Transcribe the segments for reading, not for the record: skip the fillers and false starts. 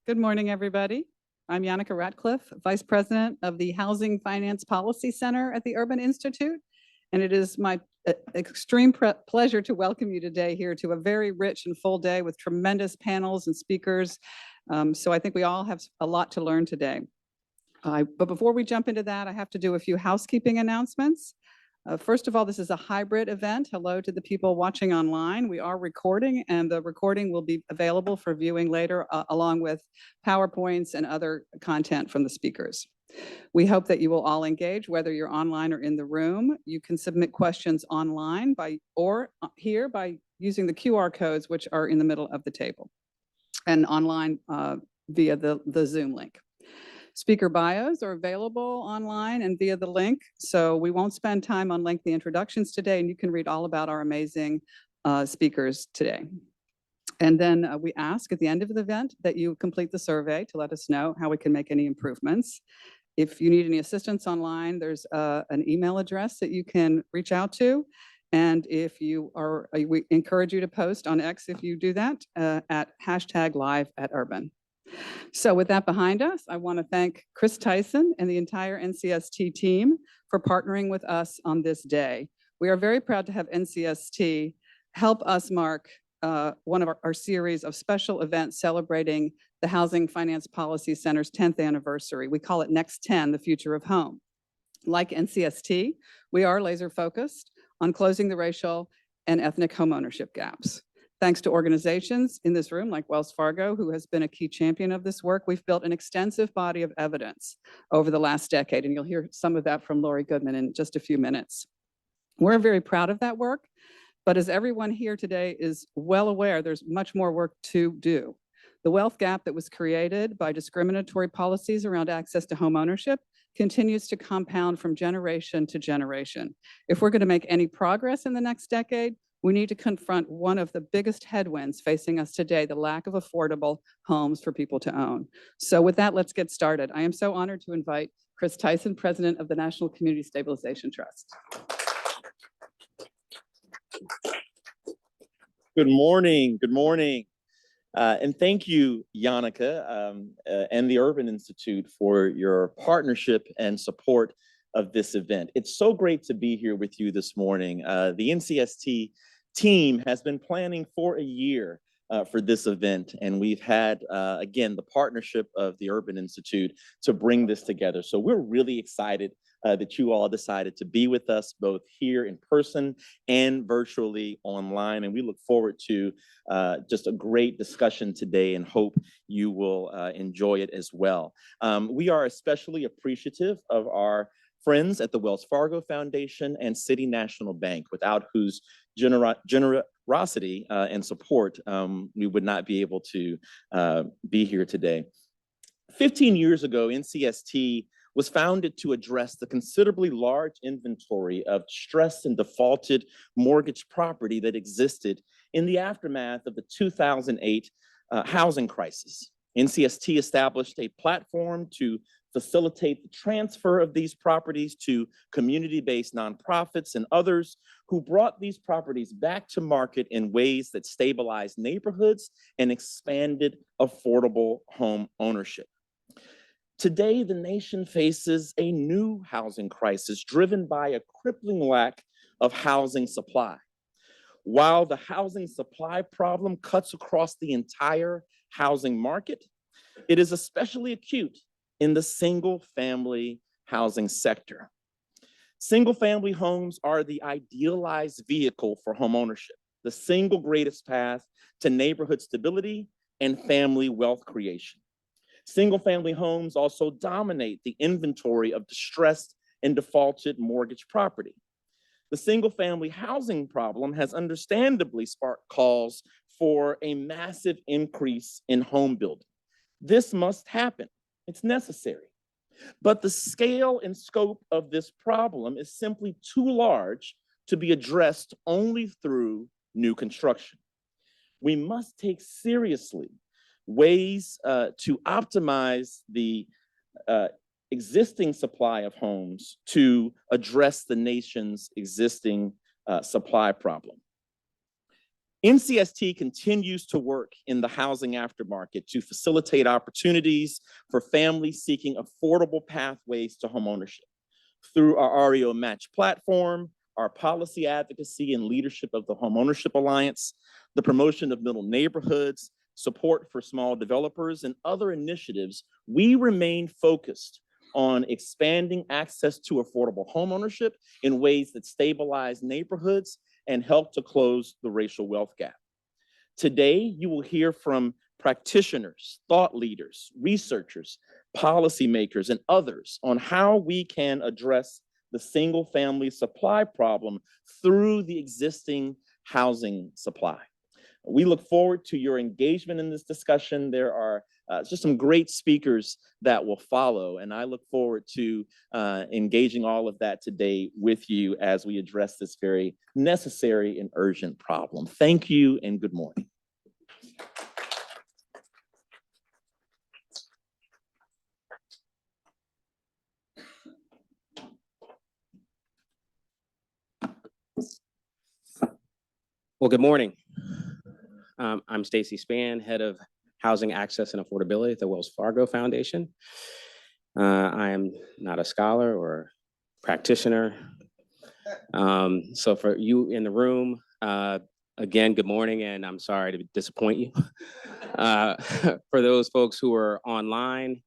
Good morning, everybody. I'm Yannicka Ratcliffe, Vice President of the Housing Finance Policy Center at the Urban Institute. And it is my extreme pleasure to welcome you today here to a very rich and full day with tremendous panels and speakers. So I think we all have a lot to learn today. But before we jump into that, I have to do a few housekeeping announcements. First of all, this is a hybrid event. Hello to the people watching online. We are recording, and the recording will be available for viewing later, along with PowerPoints and other content from the speakers. We hope that you will all engage, whether you're online or in the room. You can submit questions online or here by using the QR codes, which are in the middle of the table, and online via the Zoom link. Speaker bios are available online and via the link, so we won't spend time on lengthy introductions today, and you can read all about our amazing speakers today. And then we ask at the end of the event that you complete the survey to let us know how we can make any improvements. If you need any assistance online, there's an email address that you can reach out to. And if you are, we encourage you to post on X if you do that at #live@urban. So with that behind us, I want to thank Chris Tyson and the entire NCST team for partnering with us on this day. We are very proud to have NCST help us mark one of our series of special events celebrating the Housing Finance Policy Center's 10th anniversary. We call it Next 10, the Future of Home. Like NCST, we are laser focused on closing the racial and ethnic homeownership gaps. Thanks to organizations in this room like Wells Fargo, who has been a key champion of this work, we've built an extensive body of evidence over the last decade, and you'll hear some of that from Lori Goodman in just a few minutes. We're very proud of that work, but as everyone here today is well aware, there's much more work to do. The wealth gap that was created by discriminatory policies around access to home ownership continues to compound from generation to generation. If we're going to make any progress in the next decade, we need to confront one of the biggest headwinds facing us today, the lack of affordable homes for people to own. So with that, let's get started. I am so honored to invite Chris Tyson, President of the National Community Stabilization Trust. Good morning. Good morning. And thank you, Yannicka, and the Urban Institute for your partnership and support of this event. It's so great to be here with you this morning. The NCST team has been planning for a year for this event, and we've had, again, the partnership of the Urban Institute to bring this together. So we're really excited that you all decided to be with us both here in person and virtually online. And we look forward to just a great discussion today and hope you will enjoy it as well. We are especially appreciative of our friends at the Wells Fargo Foundation and City National Bank, without whose generosity and support we would not be able to be here today. 15 years ago, NCST was founded to address the considerably large inventory of stressed and defaulted mortgage property that existed in the aftermath of the 2008 housing crisis. NCST established a platform to facilitate the transfer of these properties to community-based nonprofits and others who brought these properties back to market in ways that stabilized neighborhoods and expanded affordable home ownership. Today, the nation faces a new housing crisis driven by a crippling lack of housing supply. While the housing supply problem cuts across the entire housing market, it is especially acute in the single-family housing sector. Single-family homes are the idealized vehicle for homeownership, the single greatest path to neighborhood stability and family wealth creation. Single-family homes also dominate the inventory of distressed and defaulted mortgage property. The single-family housing problem has understandably sparked calls for a massive increase in home building. This must happen. It's necessary. But the scale and scope of this problem is simply too large to be addressed only through new construction. We must take seriously ways to optimize the existing supply of homes to address the nation's existing supply problem. NCST continues to work in the housing aftermarket to facilitate opportunities for families seeking affordable pathways to homeownership. Through our REO Match platform, our policy advocacy and leadership of the Homeownership Alliance, the promotion of middle neighborhoods, support for small developers, and other initiatives, we remain focused on expanding access to affordable homeownership in ways that stabilize neighborhoods and help to close the racial wealth gap. Today, you will hear from practitioners, thought leaders, researchers, policymakers, and others on how we can address the single-family supply problem through the existing housing supply. We look forward to your engagement in this discussion. There are just some great speakers that will follow, and I look forward to engaging all of that today with you as we address this very necessary and urgent problem. Thank you and good morning. Well, good morning. I'm Stacy Spann, head of Housing Access and Affordability at the Wells Fargo Foundation. I am not a scholar or practitioner. So for you in the room, again, good morning, and I'm sorry to disappoint you. For those folks who are online,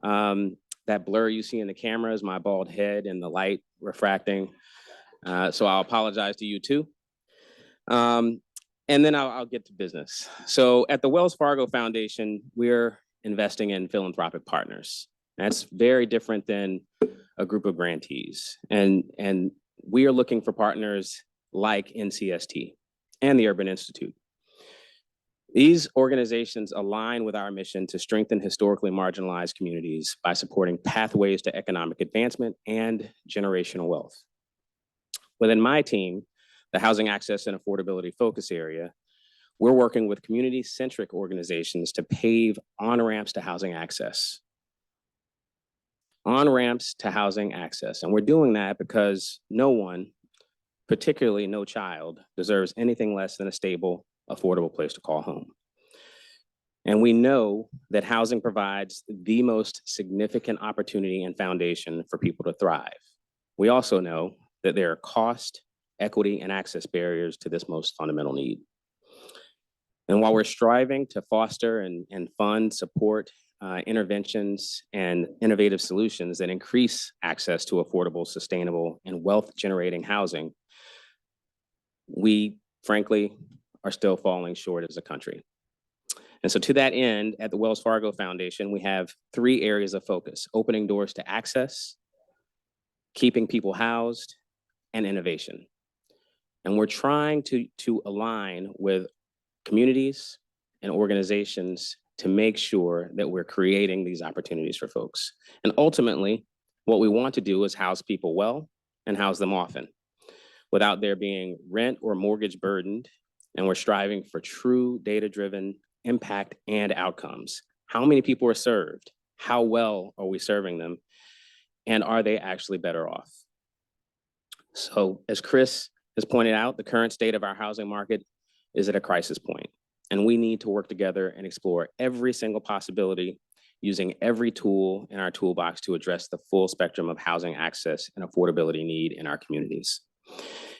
that blur you see in the camera is my bald head and the light refracting. So I'll apologize to you too. And then I'll get to business. So at the Wells Fargo Foundation, we're investing in philanthropic partners. That's very different than a group of grantees. And we are looking for partners like NCST and the Urban Institute. These organizations align with our mission to strengthen historically marginalized communities by supporting pathways to economic advancement and generational wealth. Within my team, the Housing Access and Affordability Focus Area, we're working with community-centric organizations to pave on-ramps to housing access. On-ramps to housing access. And we're doing that because no one, particularly no child, deserves anything less than a stable, affordable place to call home. And we know that housing provides the most significant opportunity and foundation for people to thrive. We also know that there are cost, equity, and access barriers to this most fundamental need. And while we're striving to foster and fund, support interventions and innovative solutions that increase access to affordable, sustainable, and wealth-generating housing, we, frankly, are still falling short as a country. And so to that end, at the Wells Fargo Foundation, we have 3 areas of focus: opening doors to access, keeping people housed, and innovation. And we're trying to align with communities and organizations to make sure that we're creating these opportunities for folks. And ultimately, what we want to do is house people well and house them often without there being rent or mortgage burdened. And we're striving for true data-driven impact and outcomes. How many people are served? How well are we serving them? And are they actually better off? So as Chris has pointed out, the current state of our housing market is at a crisis point, and we need to work together and explore every single possibility using every tool in our toolbox to address the full spectrum of housing access and affordability need in our communities.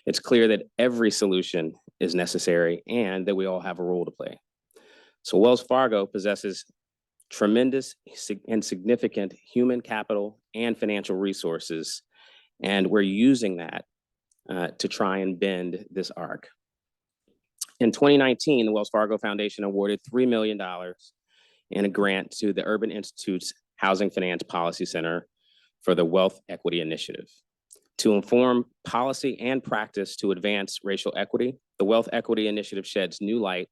It's clear that every solution is necessary and that we all have a role to play. So Wells Fargo possesses tremendous and significant human capital and financial resources, and we're using that to try and bend this arc. In 2019, the Wells Fargo Foundation awarded $3 million in a grant to the Urban Institute's Housing Finance Policy Center for the Wealth Equity Initiative. To inform policy and practice to advance racial equity, the Wealth Equity Initiative sheds new light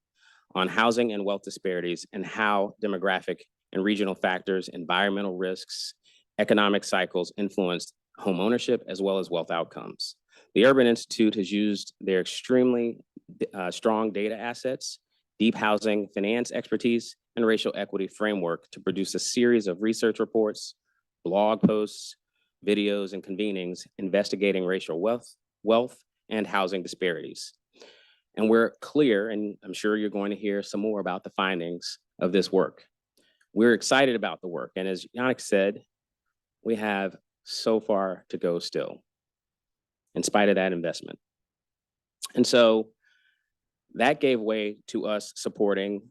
on housing and wealth disparities and how demographic and regional factors, environmental risks, economic cycles influence home ownership as well as wealth outcomes. The Urban Institute has used their extremely strong data assets, deep housing finance expertise, and racial equity framework to produce a series of research reports, blog posts, videos, and convenings investigating racial wealth, and housing disparities. And we're clear, and I'm sure you're going to hear some more about the findings of this work. We're excited about the work. And as Yannick said, we have so far to go still, in spite of that investment. And so that gave way to us supporting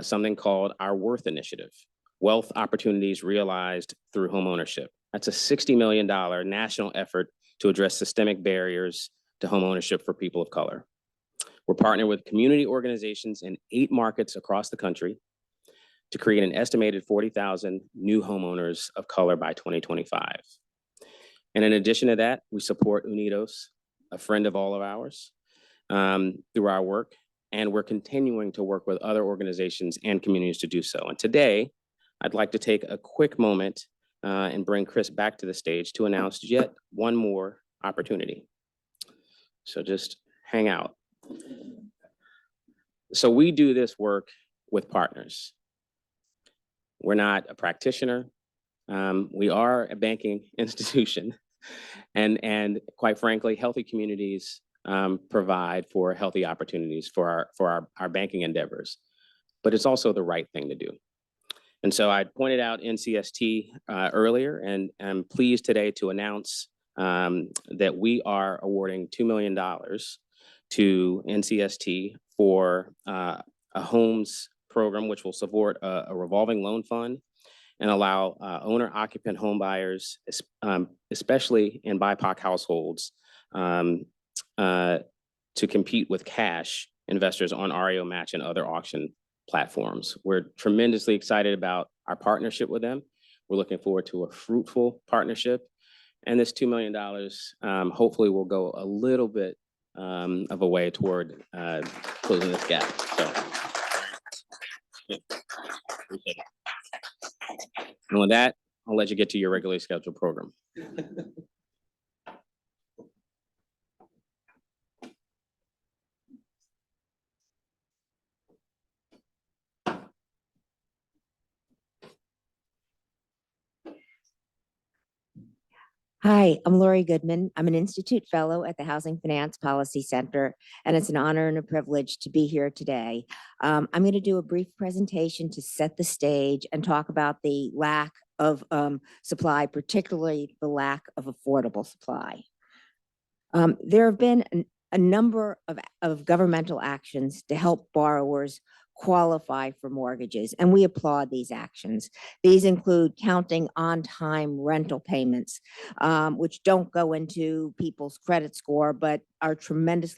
something called our Worth Initiative, Wealth Opportunities Realized Through Homeownership. That's a $60 million national effort to address systemic barriers to homeownership for people of color. We're partnering with community organizations in 8 markets across the country to create an estimated 40,000 new homeowners of color by 2025. And in addition to that, we support Unidos, a friend of all of ours, through our work. And we're continuing to work with other organizations and communities to do so. And today, I'd like to take a quick moment and bring Chris back to the stage to announce yet one more opportunity. So just hang out. So we do this work with partners. We're not a practitioner. We are a banking institution. And quite frankly, healthy communities provide for healthy opportunities for our banking endeavors. But it's also the right thing to do. And so I pointed out NCST earlier, and I'm pleased today to announce that we are awarding $2 million to NCST for a homes program, which will support a revolving loan fund and allow owner-occupant home buyers, especially in BIPOC households, to compete with cash investors on REO Match and other auction platforms. We're tremendously excited about our partnership with them. We're looking forward to a fruitful partnership. And this $2 million hopefully will go a little bit of a way toward closing this gap. So, and with that, I'll let you get to your regularly scheduled program. Hi, I'm Lori Goodman. I'm an Institute Fellow at the Housing Finance Policy Center, and it's an honor and a privilege to be here today. I'm going to do a brief presentation to set the stage and talk about the lack of supply, particularly the lack of affordable supply. There have been a number of governmental actions to help borrowers qualify for mortgages, and we applaud these actions. These include counting on-time rental payments, which don't go into people's credit score, but are tremendous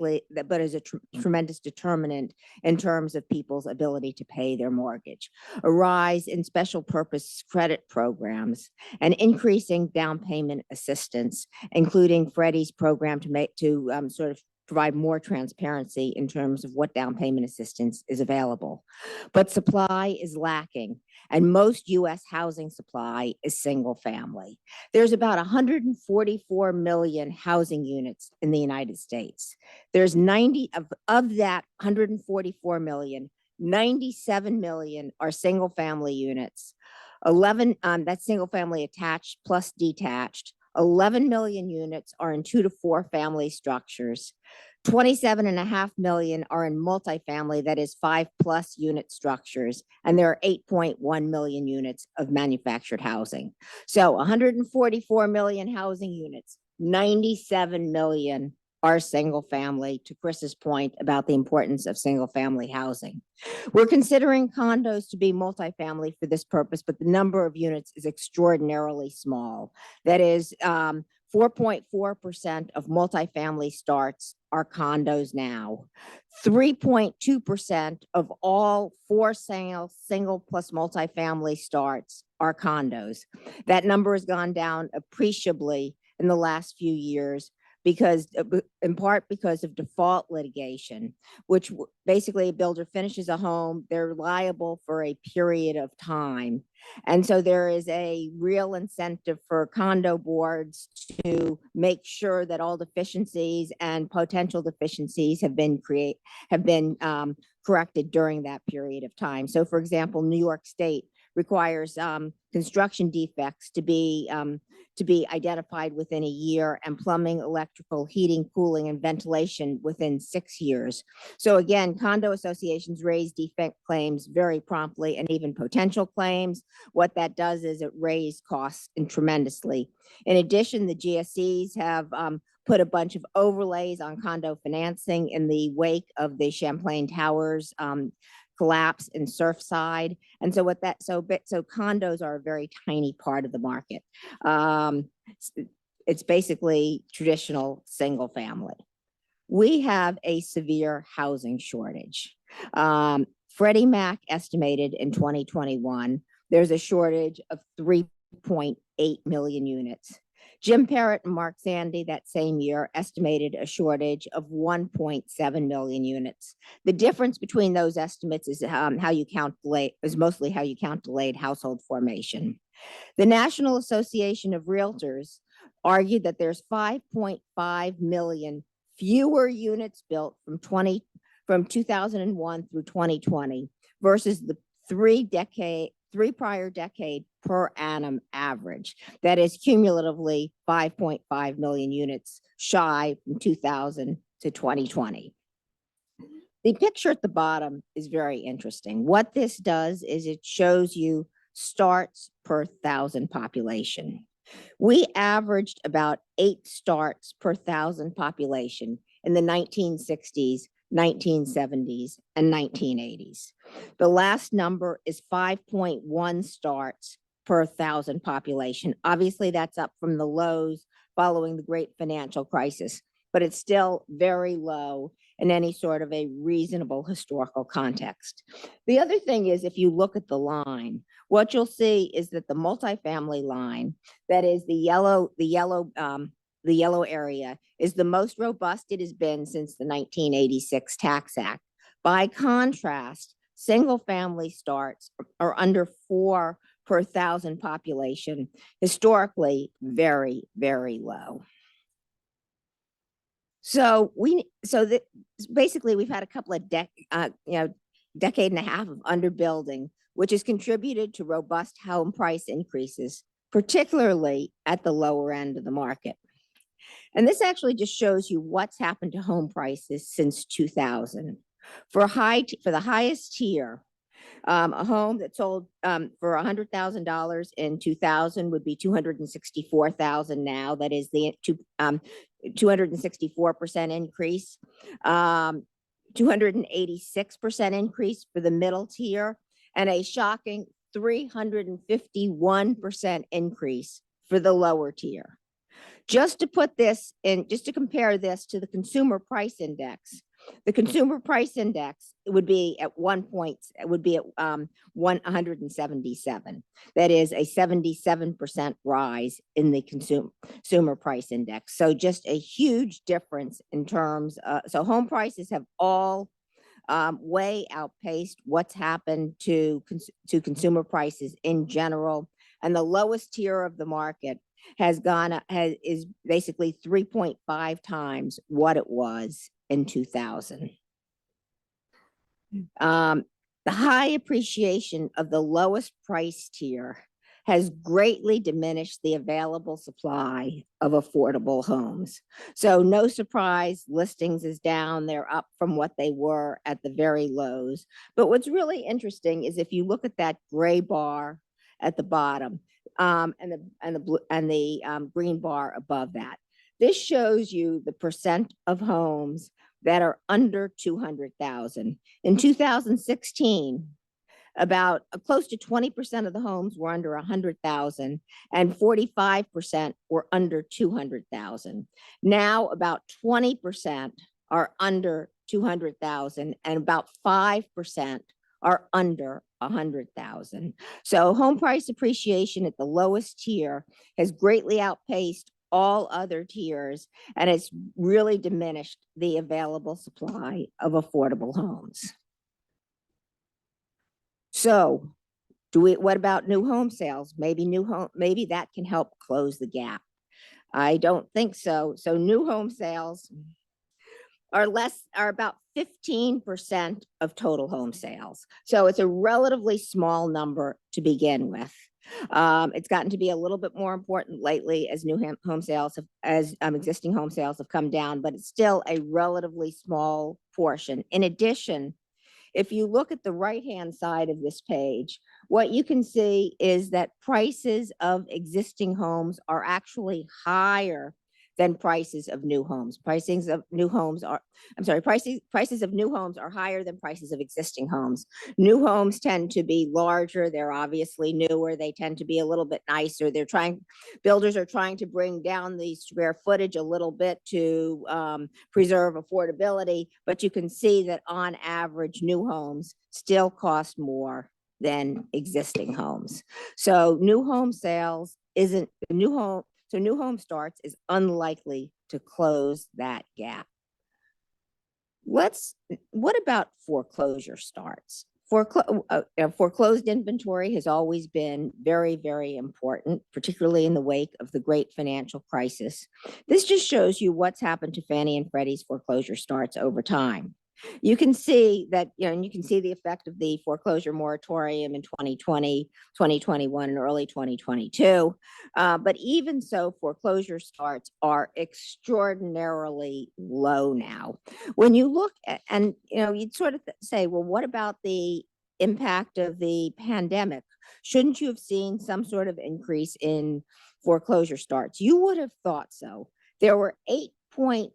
determinant in terms of people's ability to pay their mortgage. A rise in special purpose credit programs and increasing down payment assistance, including Freddie's program to sort of provide more transparency in terms of what down payment assistance is available. But supply is lacking, and most U.S. housing supply is single family. There's about 144 million housing units in the United States. There's 90 of that 144 million, 97 million are single family units. 11, that's single family attached plus detached. 11 million units are in 2 to 4 family structures. 27.5 million are in multifamily, that is 5+ unit structures, and there are 8.1 million units of manufactured housing. So 144 million housing units, 97 million are single family, to Chris's point about the importance of single family housing. We're considering condos to be multifamily for this purpose, but the number of units is extraordinarily small. That is 4.4% of multifamily starts are condos now. 3.2% of all for sale single plus multifamily starts are condos. That number has gone down appreciably in the last few years, because in part because of default litigation, which basically a builder finishes a home, they're liable for a period of time. And so there is a real incentive for condo boards to make sure that all deficiencies and potential deficiencies have been corrected during that period of time. So for example, New York State requires construction defects to be identified within a year, and plumbing, electrical, heating, cooling, and ventilation within 6 years. So again, condo associations raise defect claims very promptly, and even potential claims. What that does is it raises costs tremendously. In addition, the GSEs have put a bunch of overlays on condo financing in the wake of the Champlain Towers collapse in Surfside. And so so condos are a very tiny part of the market. It's basically traditional single family. We have a severe housing shortage. Freddie Mac estimated in 2021, there's a shortage of 3.8 million units. Jim Parrott and Mark Sandy that same year estimated a shortage of 1.7 million units. The difference between those estimates is mostly how you count delayed household formation. The National Association of Realtors argued that there's 5.5 million fewer units built from 2001 through 2020 versus the three prior decade per annum average. That is cumulatively 5.5 million units shy from 2000 to 2020. The picture at the bottom is very interesting. What this does is it shows you starts per 1,000 population. We averaged about 8 starts per 1,000 population in the 1960s, 1970s, and 1980s. The last number is 5.1 starts per 1,000 population. Obviously, that's up from the lows following the great financial crisis, but it's still very low in any sort of a reasonable historical context. The other thing is, if you look at the line, what you'll see is that the multifamily line, that is the yellow area, is the most robust it has been since the 1986 Tax Act. By contrast, single family starts are under 4 per 1,000 population, historically very, very low. So basically we've had a couple of decade and a half of underbuilding, which has contributed to robust home price increases, particularly at the lower end of the market. And this actually just shows you what's happened to home prices since 2000. For the highest tier, a home that sold for $100,000 in 2000 would be $264,000 now. That is the 264% increase. 286% increase for the middle tier, and a shocking 351% increase for the lower tier. Just to put this in, just to compare this to the consumer price index, the consumer price index would be at 177. That is a 77% rise in the consumer price index. So just a huge difference in terms so home prices have all way outpaced what's happened to consumer prices in general. And the lowest tier of the market is basically 3.5 times what it was in 2000. The high appreciation of the lowest price tier has greatly diminished the available supply of affordable homes. So no surprise, listings is down. They're up from what they were at the very lows. But what's really interesting is if you look at that gray bar at the bottom and the green bar above that, this shows you the percent of homes that are under 200,000. In 2016, about close to 20% of the homes were under 100,000 and 45% were under 200,000. Now about 20% are under 200,000 and about 5% are under 100,000. So home price appreciation at the lowest tier has greatly outpaced all other tiers, and it's really diminished the available supply of affordable homes. So what about new home sales? Maybe that can help close the gap. I don't think so. So new home sales are about 15% of total home sales. So it's a relatively small number to begin with. It's gotten to be a little bit more important lately as home sales existing home sales have come down, but it's still a relatively small portion. In addition, if you look at the right-hand side of this page, what you can see is that prices of existing homes are actually higher than prices of new homes. Prices of new homes are higher than prices of existing homes. New homes tend to be larger. They're obviously newer. They tend to be a little bit nicer. Builders are trying to bring down the square footage a little bit to preserve affordability, but you can see that on average, new homes still cost more than existing homes. So new home starts is unlikely to close that gap. What about foreclosure starts? Foreclosed inventory has always been very, very important, particularly in the wake of the great financial crisis. This just shows you what's happened to Fannie and Freddie's foreclosure starts over time. You can see that, and you can see the effect of the foreclosure moratorium in 2020, 2021, and early 2022. But even so, foreclosure starts are extraordinarily low now. When you look at, and you'd sort of say, well, what about the impact of the pandemic? Shouldn't you have seen some sort of increase in foreclosure starts? You would have thought so. There were 8.5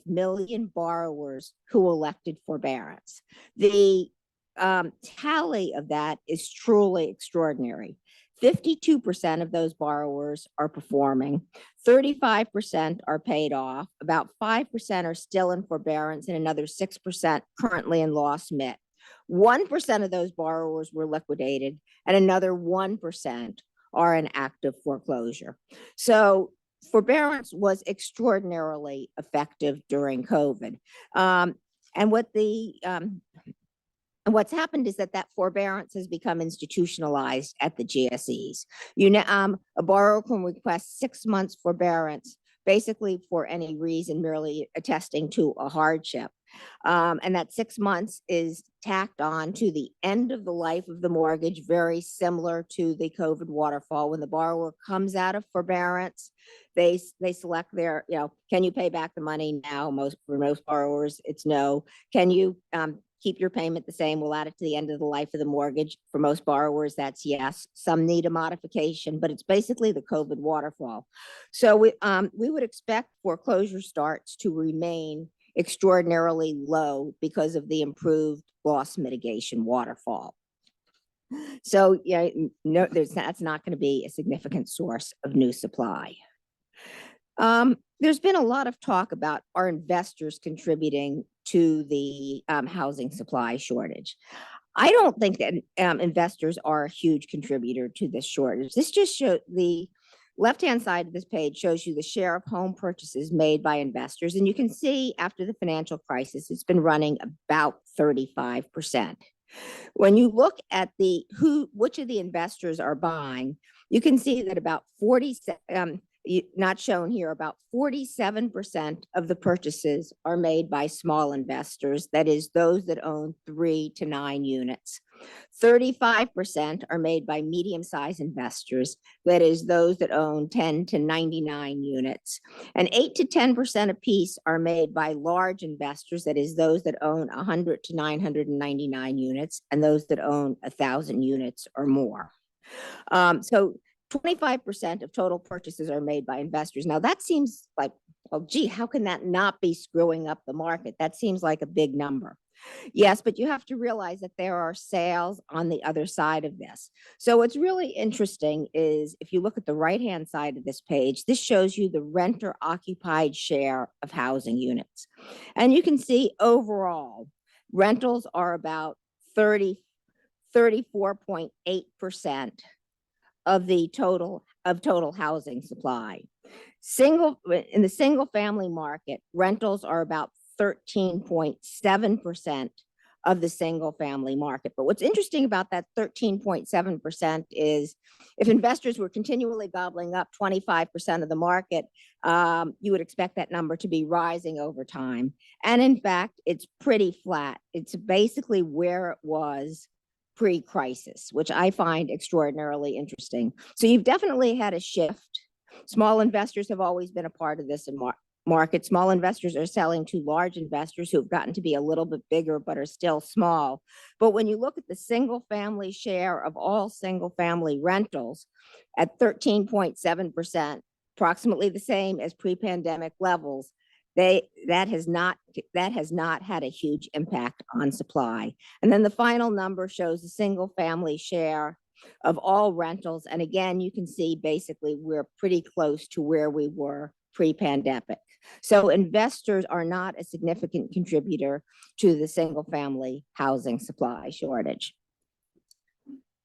million borrowers who elected forbearance. The tally of that is truly extraordinary. 52% of those borrowers are performing, 35% are paid off, about 5% are still in forbearance, and another 6% currently in loss mit. 1% of those borrowers were liquidated, and another 1% are in active foreclosure. So forbearance was extraordinarily effective during COVID. And what's happened is that forbearance has become institutionalized at the GSEs. A borrower can request 6 months forbearance, basically for any reason, merely attesting to a hardship. And that 6 months is tacked on to the end of the life of the mortgage, very similar to the COVID waterfall. When the borrower comes out of forbearance, they select their, can you pay back the money now? For most borrowers, it's no. Can you keep your payment the same? We'll add it to the end of the life of the mortgage. For most borrowers, that's yes. Some need a modification, but it's basically the COVID waterfall. So we would expect foreclosure starts to remain extraordinarily low because of the improved loss mitigation waterfall. So that's not going to be a significant source of new supply. There's been a lot of talk about our investors contributing to the housing supply shortage. I don't think that investors are a huge contributor to this shortage. This just shows the left-hand side of this page shows you the share of home purchases made by investors. And you can see after the financial crisis, it's been running about 35%. When you look at which of the investors are buying, you can see that about 47% of the purchases are made by small investors, that is, those that own 3 to 9 units. 35% are made by medium-sized investors, that is, those that own 10 to 99 units. And 8 to 10% apiece are made by large investors, that is, those that own 100 to 999 units, and those that own 1,000 units or more. So 25% of total purchases are made by investors. Now that seems like, oh gee, how can that not be screwing up the market? That seems like a big number. Yes, but you have to realize that there are sales on the other side of this. So what's really interesting is if you look at the right-hand side of this page, this shows you the renter-occupied share of housing units. And you can see overall, rentals are about 34.8% of the total housing supply. In the single family market, rentals are about 13.7% of the single family market. But what's interesting about that 13.7% is if investors were continually gobbling up 25% of the market, you would expect that number to be rising over time. And in fact, it's pretty flat. It's basically where it was pre-crisis, which I find extraordinarily interesting. So you've definitely had a shift. Small investors have always been a part of this market. Small investors are selling to large investors who've gotten to be a little bit bigger, but are still small. But when you look at the single family share of all single family rentals at 13.7%, approximately the same as pre-pandemic levels, that has not had a huge impact on supply. And then the final number shows the single family share of all rentals. And again, you can see basically we're pretty close to where we were pre-pandemic. So investors are not a significant contributor to the single family housing supply shortage.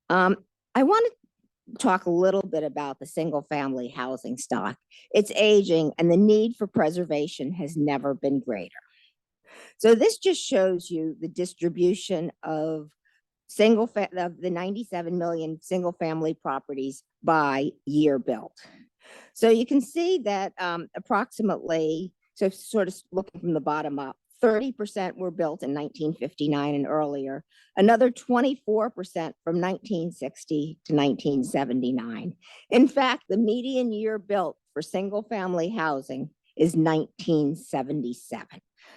I want to talk a little bit about the single family housing stock. It's aging and the need for preservation has never been greater. So this just shows you the distribution of the 97 million single family properties by year built. So you can see that approximately, so sort of looking from the bottom up, 30% were built in 1959 and earlier, another 24% from 1960 to 1979. In fact, the median year built for single family housing is 1977.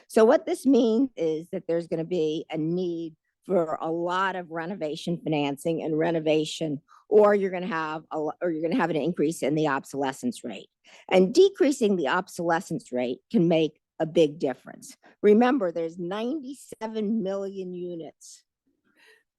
So what this means is that there's going to be a need for a lot of renovation financing and renovation, or you're going to have an increase in the obsolescence rate. And decreasing the obsolescence rate can make a big difference. Remember, there's 97 million units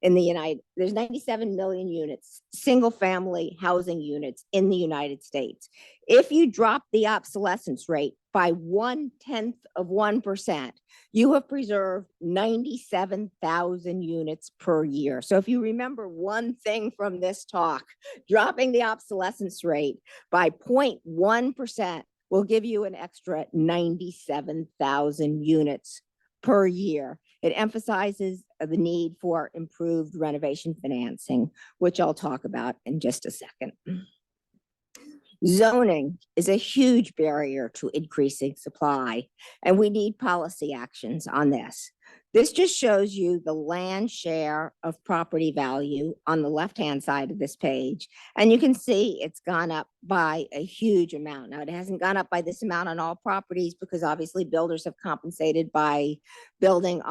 there's 97 million units, single family housing units in the United States. If you drop the obsolescence rate by 0.1%, you have preserved 97,000 units per year. So if you remember one thing from this talk, dropping the obsolescence rate by 0.1% will give you an extra 97,000 units per year. It emphasizes the need for improved renovation financing, which I'll talk about in just a second. Zoning is a huge barrier to increasing supply, and we need policy actions on this. This just shows you the land share of property value on the left-hand side of this page. And you can see it's gone up by a huge amount. Now, it hasn't gone up by this amount on all properties because obviously builders have compensated by trying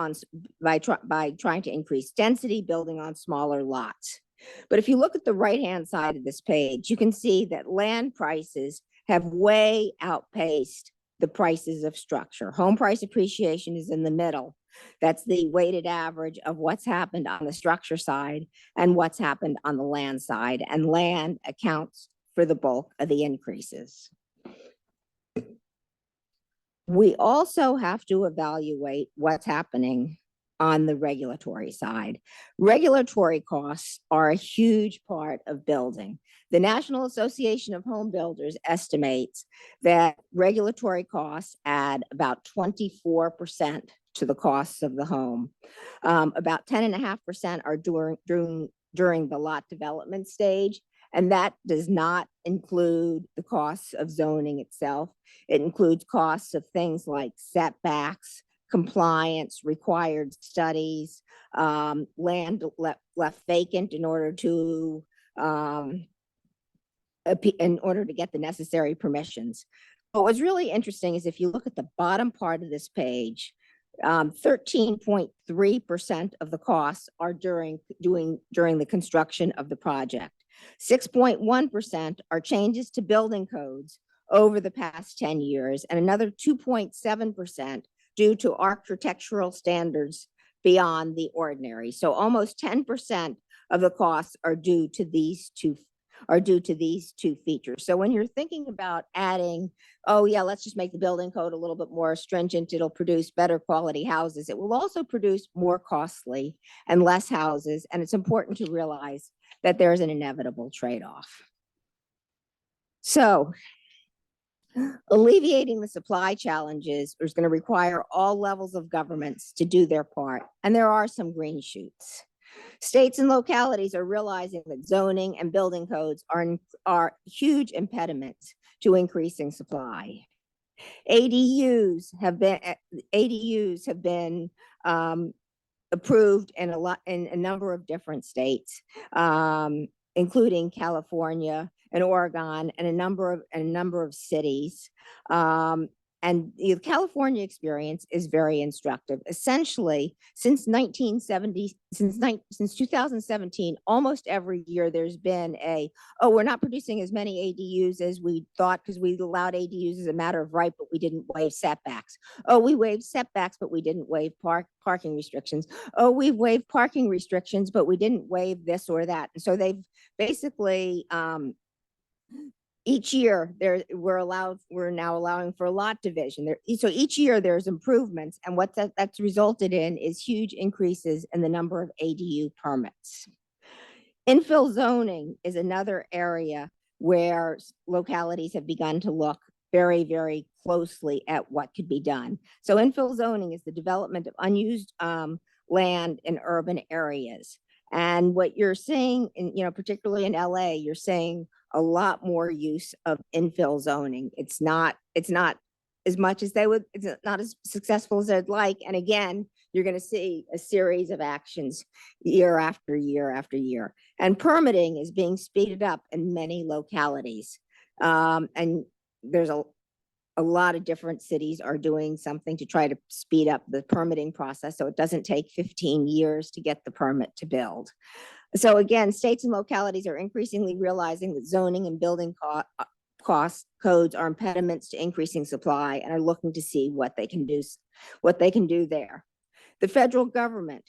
to increase density, building on smaller lots. But if you look at the right-hand side of this page, you can see that land prices have way outpaced the prices of structure. Home price appreciation is in the middle. That's the weighted average of what's happened on the structure side and what's happened on the land side. And land accounts for the bulk of the increases. We also have to evaluate what's happening on the regulatory side. Regulatory costs are a huge part of building. The National Association of Home Builders estimates that regulatory costs add about 24% to the costs of the home. About 10.5% are during the lot development stage, and that does not include the costs of zoning itself. It includes costs of things like setbacks, compliance, required studies, land left vacant in order to get the necessary permissions. But what's really interesting is if you look at the bottom part of this page, 13.3% of the costs are during the construction of the project. 6.1% are changes to building codes over the past 10 years, and another 2.7% due to architectural standards beyond the ordinary. So almost 10% of the costs are due to these two features. So when you're thinking about adding, oh yeah, let's just make the building code a little bit more stringent, it'll produce better quality houses. It will also produce more costly and less houses. And it's important to realize that there's an inevitable trade-off. So Alleviating the supply challenges is going to require all levels of governments to do their part, and there are some green shoots. States and localities are realizing that zoning and building codes are huge impediments to increasing supply. ADUs have been approved in a number of different states, including California and Oregon and a number of cities. And the California experience is very instructive. Essentially, since 2017, almost every year there's been we're not producing as many ADUs as we thought because we allowed ADUs as a matter of right, but we didn't waive setbacks. Oh, we waived setbacks, but we didn't waive parking restrictions. Oh, we waived parking restrictions, but we didn't waive this or that. And so they've basically, each year we're now allowing for lot division. So each year there's improvements, and what that's resulted in is huge increases in the number of ADU permits. Infill zoning is another area where localities have begun to look very, very closely at what could be done. So infill zoning is the development of unused land in urban areas. And what you're seeing particularly in LA, you're seeing a lot more use of infill zoning. It's not as much as it's not as successful as they'd like. And again, you're going to see a series of actions year after year after year. And permitting is being speeded up in many localities. And there's a lot of different cities are doing something to try to speed up the permitting process so it doesn't take 15 years to get the permit to build. So again, states and localities are increasingly realizing that zoning and building cost codes are impediments to increasing supply and are looking to see what they can do there. The federal government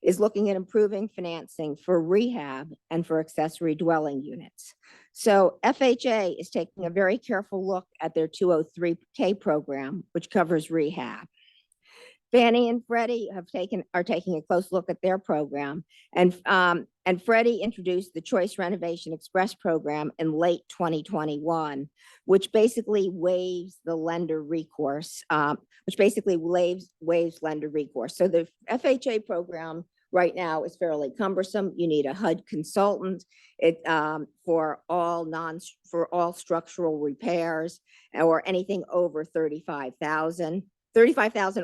is looking at improving financing for rehab and for accessory dwelling units. So FHA is taking a very careful look at their 203K program, which covers rehab. Fannie and Freddie are taking a close look at their program, and Freddie introduced the Choice Renovation Express program in late 2021, which basically waives the lender recourse, waives lender recourse. So the FHA program right now is fairly cumbersome. You need a HUD consultant for all structural repairs or anything over $35,000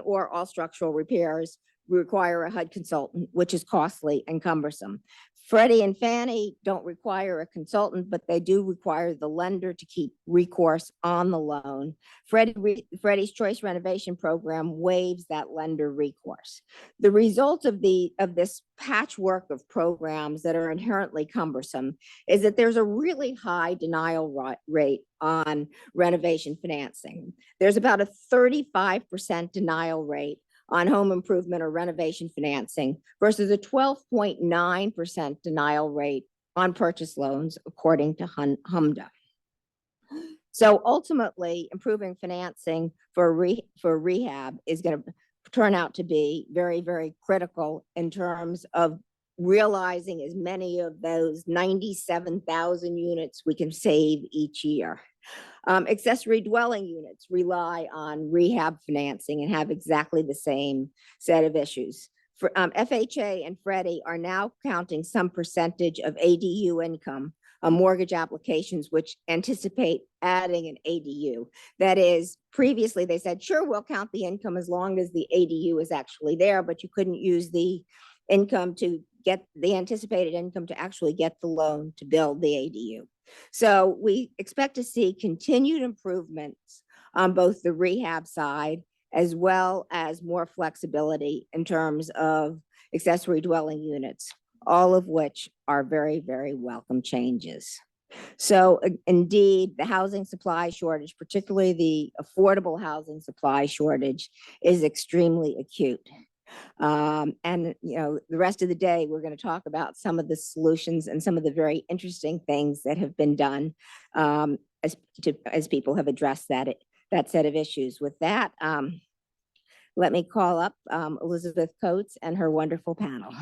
or all structural repairs require a HUD consultant, which is costly and cumbersome. Freddie and Fannie don't require a consultant, but they do require the lender to keep recourse on the loan. Freddie's Choice Renovation Program waives that lender recourse. The result of this patchwork of programs that are inherently cumbersome is that there's a really high denial rate on renovation financing. There's about a 35% denial rate on home improvement or renovation financing versus a 12.9% denial rate on purchase loans, according to HMDA. So ultimately, improving financing for rehab is going to turn out to be very, very critical in terms of realizing as many of those 97,000 units we can save each year. Accessory dwelling units rely on rehab financing and have exactly the same set of issues. For FHA and Freddie are now counting some percentage of ADU income on mortgage applications which anticipate adding an ADU. That is, previously they said, sure, we'll count the income as long as the ADU is actually there, but you couldn't use the income to get the anticipated income to actually get the loan to build the ADU. So we expect to see continued improvements on both the rehab side as well as more flexibility in terms of accessory dwelling units, all of which are very, very welcome changes. So indeed, the housing supply shortage, particularly the affordable housing supply shortage, is extremely acute. And the rest of the day, we're going to talk about some of the solutions and some of the very interesting things that have been done as people have addressed that set of issues. With that, let me call up Elizabeth Coates and her wonderful panel.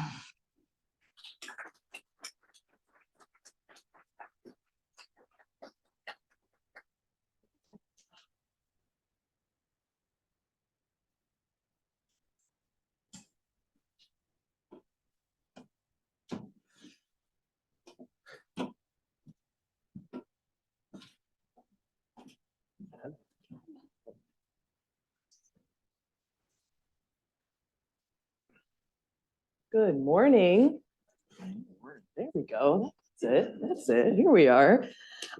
Good morning. There we go. That's it. That's it. Here we are.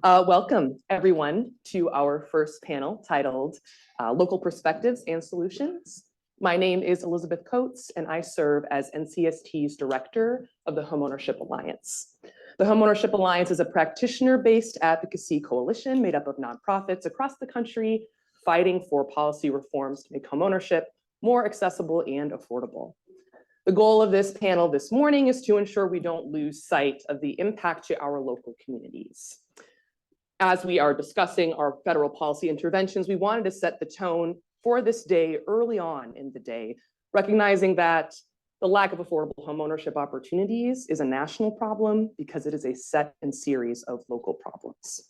Welcome, everyone, to our first panel titled Local Perspectives and Solutions. My name is Elizabeth Coates, and I serve as NCST's Director of the Homeownership Alliance. The Homeownership Alliance is a practitioner-based advocacy coalition made up of nonprofits across the country fighting for policy reforms to make homeownership more accessible and affordable. The goal of this panel this morning is to ensure we don't lose sight of the impact to our local communities. As we are discussing our federal policy interventions, we wanted to set the tone for this day early on in the day, recognizing that the lack of affordable homeownership opportunities is a national problem because it is a set and series of local problems.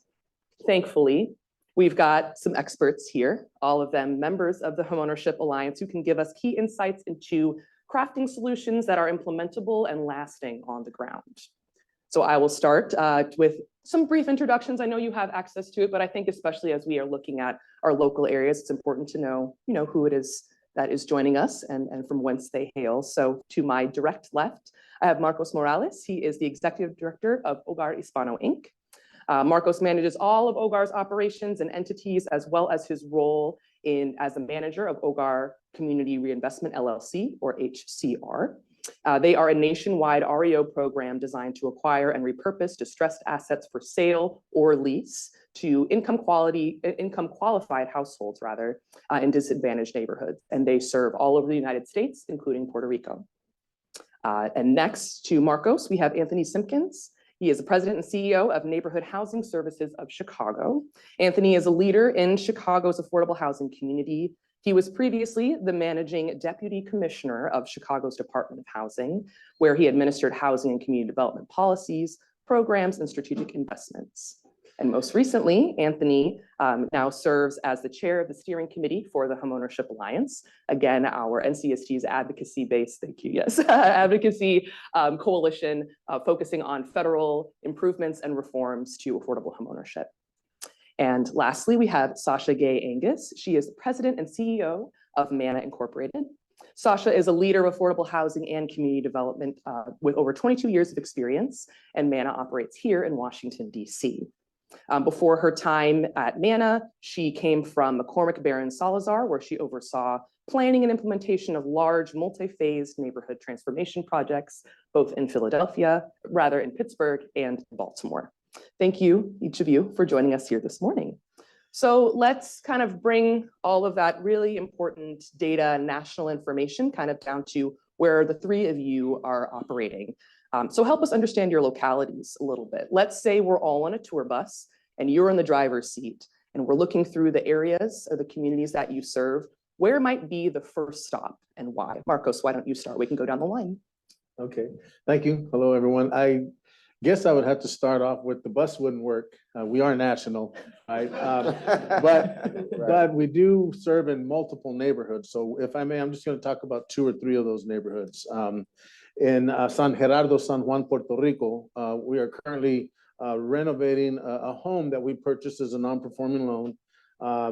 Thankfully, we've got some experts here, all of them members of the Homeownership Alliance, who can give us key insights into crafting solutions that are implementable and lasting on the ground. So I will start with some brief introductions. I know you have access to it, but I think especially as we are looking at our local areas, it's important to know, who it is that is joining us and from whence they hail. So to my direct left, I have Marcos Morales. He is the Executive Director of Hogar Hispano, Inc. Marcos manages all of Hogar's operations and entities, as well as his role as a manager of Hogar Community Reinvestment LLC, or HCR. They are a nationwide REO program designed to acquire and repurpose distressed assets for sale or lease to income qualified households in disadvantaged neighborhoods. And they serve all over the United States, including Puerto Rico. And next to Marcos, we have Anthony Simpkins. He is the president and CEO of Neighborhood Housing Services of Chicago. Anthony is a leader in Chicago's affordable housing community. He was previously the managing deputy commissioner of Chicago's Department of Housing, where he administered housing and community development policies, programs, and strategic investments. And most recently, Anthony now serves as the chair of the steering committee for the Homeownership Alliance. Again, our NCST's advocacy-based, thank you, yes, advocacy coalition focusing on federal improvements and reforms to affordable homeownership. And lastly, we have Sasha Gay Angus. She is the president and CEO of Manna Incorporated. Sasha is a leader of affordable housing and community development with over 22 years of experience, and Manna operates here in Washington, D.C. Before her time at Manna, she came from McCormick Barron Salazar, where she oversaw planning and implementation of large multi-phased neighborhood transformation projects, both in in Pittsburgh and Baltimore. Thank you, each of you, for joining us here this morning. So let's kind of bring all of that really important data and national information kind of down to where the three of you are operating. So help us understand your localities a little bit. Let's say we're all on a tour bus and you're in the driver's seat and we're looking through the areas or the communities that you serve. Where might be the first stop and why? Marcos, why don't you start? We can go down the line. Okay, thank you. Hello, everyone. I guess I would have to start off with the bus wouldn't work. We are national, right? But we do serve in multiple neighborhoods. So if I may, I'm just going to talk about 2 or 3 of those neighborhoods. In San Gerardo, San Juan, Puerto Rico, we are currently renovating a home that we purchased as a non-performing loan.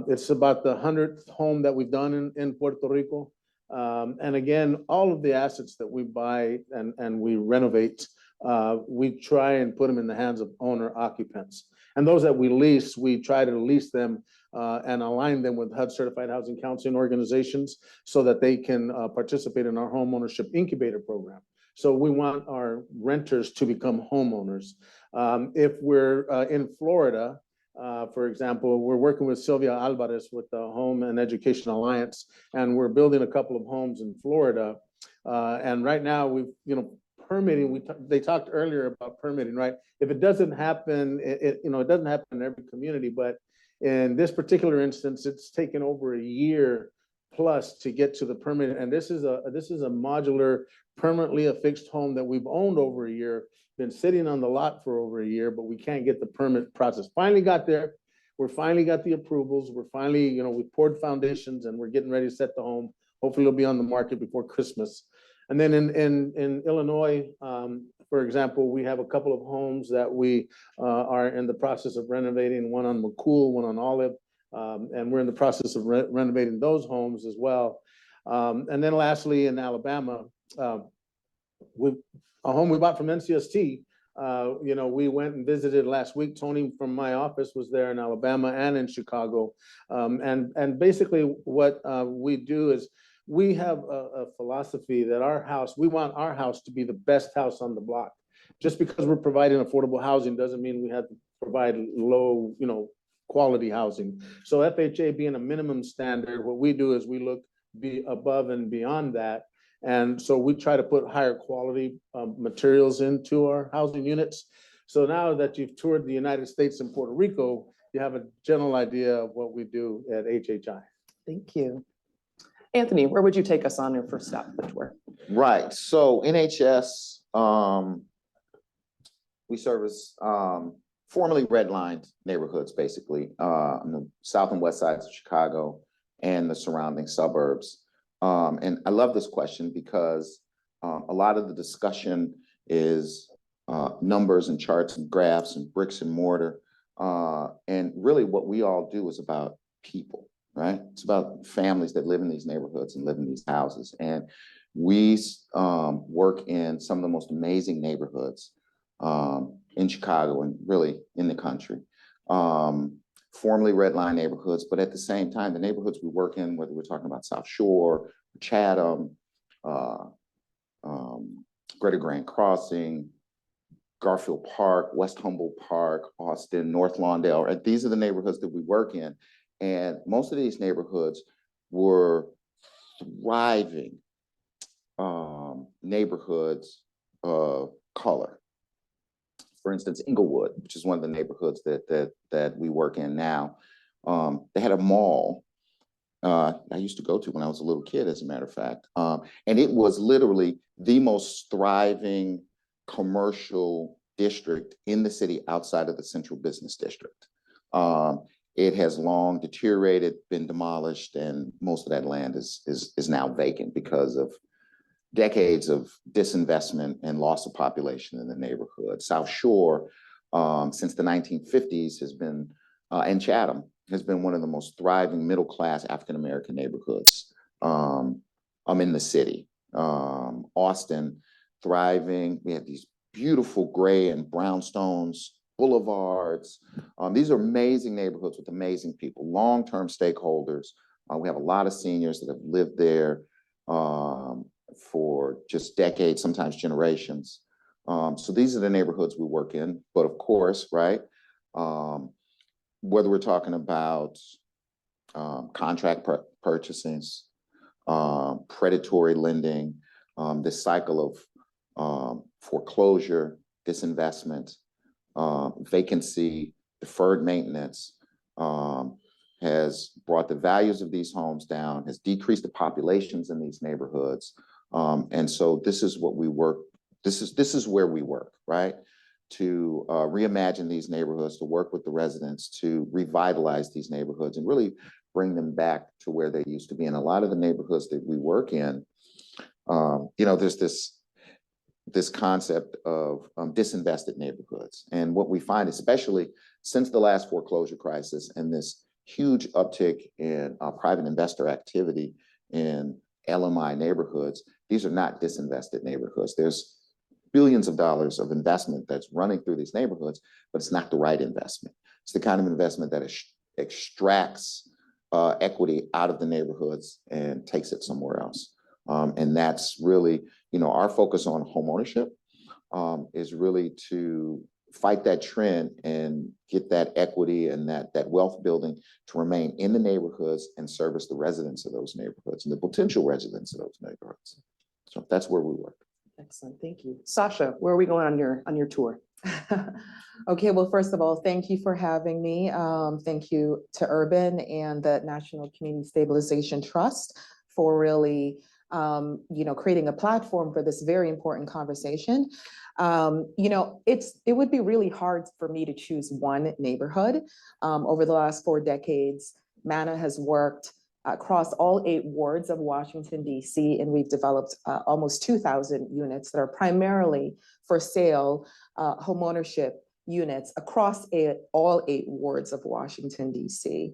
It's about the 100th home that we've done in Puerto Rico. And again, all of the assets that we buy and we renovate, we try and put them in the hands of owner occupants. And those that we lease, we try to lease them and align them with HUD certified housing counseling organizations so that they can participate in our home ownership incubator program. So we want our renters to become homeowners. If we're in Florida, for example, we're working with Sylvia Alvarez with the Home and Education Alliance, and we're building a couple of homes in Florida. And right now we've, permitting, they talked earlier about permitting, right? If it doesn't happen, it doesn't happen in every community, but in this particular instance, it's taken over a year plus to get to the permit. And this is a modular, permanently affixed home that we've owned over a year, been sitting on the lot for over a year, but we can't get the permit process. Finally got there. We're finally got the approvals. We're finally, we poured foundations and we're getting ready to set the home. Hopefully it'll be on the market before Christmas. And then in Illinois, for example, we have a couple of homes that we are in the process of renovating, one on McCool, one on Olive, and we're in the process of renovating those homes as well. And then lastly, in Alabama, a home we bought from NCST. We went and visited last week. Tony from my office was there in Alabama and in Chicago. And basically what we do is we have a philosophy that we want our house to be the best house on the block. Just because we're providing affordable housing doesn't mean we have to provide low, quality housing. So FHA being a minimum standard, what we do is we look above and beyond that. And so we try to put higher quality materials into our housing units. So now that you've toured the United States and Puerto Rico, you have a general idea of what we do at HHI. Thank you. Anthony, where would you take us on your first step of the tour? Right. So NHS, we service formerly redlined neighborhoods, basically, on the south and west sides of Chicago and the surrounding suburbs. And I love this question because a lot of the discussion is numbers and charts and graphs and bricks and mortar. And really what we all do is about people, right? It's about families that live in these neighborhoods and live in these houses. And we work in some of the most amazing neighborhoods in Chicago and really in the country. Formerly redline neighborhoods, but at the same time, the neighborhoods we work in, whether we're talking about South Shore, Chatham, Greater Grand Crossing, Garfield Park, West Humboldt Park, Austin, North Lawndale, right? These are the neighborhoods that we work in. And most of these neighborhoods were thriving neighborhoods of color. For instance, Inglewood, which is one of the neighborhoods that we work in now, they had a mall I used to go to when I was a little kid, as a matter of fact. And it was literally the most thriving commercial district in the city outside of the central business district. It has long deteriorated, been demolished, and most of that land is now vacant because of decades of disinvestment and loss of population in the neighborhood. South Shore, since the 1950s, has been, and Chatham has been one of the most thriving middle-class African-American neighborhoods in the city. Austin, thriving. We have these beautiful gray and brownstones, boulevards. These are amazing neighborhoods with amazing people, long-term stakeholders. We have a lot of seniors that have lived there for just decades, sometimes generations. So these are the neighborhoods we work in. But of course, right, whether we're talking about contract purchases, predatory lending, this cycle of foreclosure, disinvestment, vacancy, deferred maintenance, has brought the values of these homes down, has decreased the populations in these neighborhoods. And so this is what we work, this is where we work, right? To reimagine these neighborhoods, to work with the residents, to revitalize these neighborhoods and really bring them back to where they used to be. And a lot of the neighborhoods that we work in, there's this concept of disinvested neighborhoods. And what we find, especially since the last foreclosure crisis and this huge uptick in private investor activity in LMI neighborhoods, these are not disinvested neighborhoods. There's billions of dollars of investment that's running through these neighborhoods, but it's not the right investment. It's the kind of investment that extracts equity out of the neighborhoods and takes it somewhere else. And that's really, our focus on homeownership is really to fight that trend and get that equity and that wealth building to remain in the neighborhoods and service the residents of those neighborhoods and the potential residents of those neighborhoods. So that's where we work. Excellent, thank you. Sasha, where are we going on your tour? Okay, well, first of all, thank you for having me. Thank you to Urban and the National Community Stabilization Trust for really, creating a platform for this very important conversation. It would be really hard for me to choose one neighborhood. Over the last 4 decades, MANA has worked across all 8 wards of Washington, D.C., and we've developed almost 2,000 units that are primarily for sale, homeownership units across all 8 wards of Washington, D.C.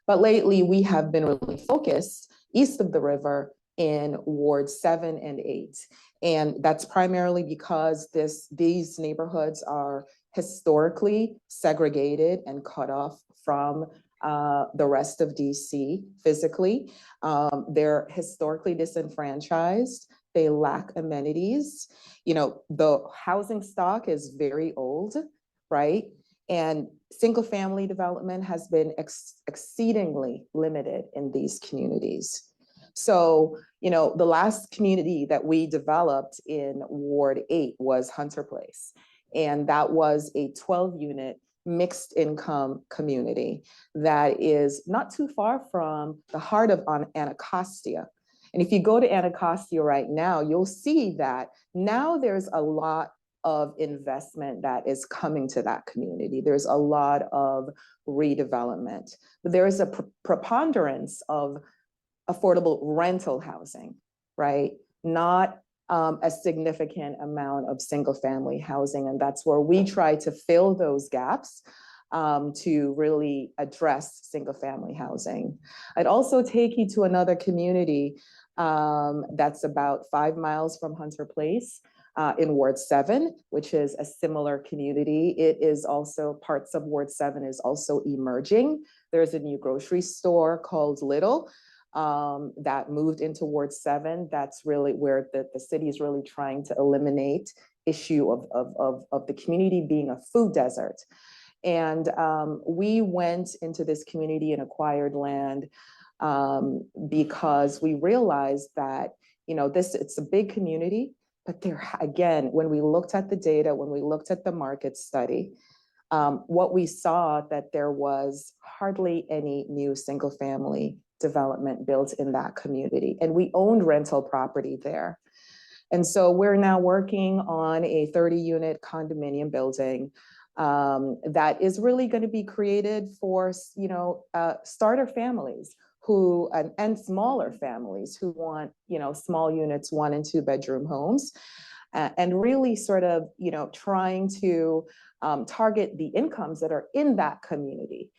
But lately, we have been really focused east of the river in Ward 7 and 8. And that's primarily because these neighborhoods are historically segregated and cut off from the rest of DC physically. They're historically disenfranchised. They lack amenities. You know, the housing stock is very old, right? And single family development has been exceedingly limited in these communities. So, you know, the last community that we developed in Ward 8 was Hunter Place. And that was a 12-unit mixed income community that is not too far from the heart of Anacostia. And if you go to Anacostia right now, you'll see that now there's a lot of investment that is coming to that community. There's a lot of redevelopment, but there is a preponderance of affordable rental housing, right? Not a significant amount of single family housing. And that's where we try to fill those gaps to really address single family housing. I'd also take you to another community that's about 5 miles from Hunter Place in Ward 7, which is a similar community. It is also, parts of Ward 7 is also emerging. There's a new grocery store called Little that moved into Ward 7. That's really where the city is really trying to eliminate issue of the community being a food desert. And we went into this community and acquired land because we realized that, you know, it's a big community, but there, again, when we looked at the data, when we looked at the market study, what we saw that there was hardly any new single family development built in that community. And we owned rental property there. And so we're now working on a 30-unit condominium building that is really going to be created for, you know, starter families who, and smaller families who want, you know, small units, 1 and 2 bedroom homes, and really sort of, you know, trying to target the incomes that are in that community.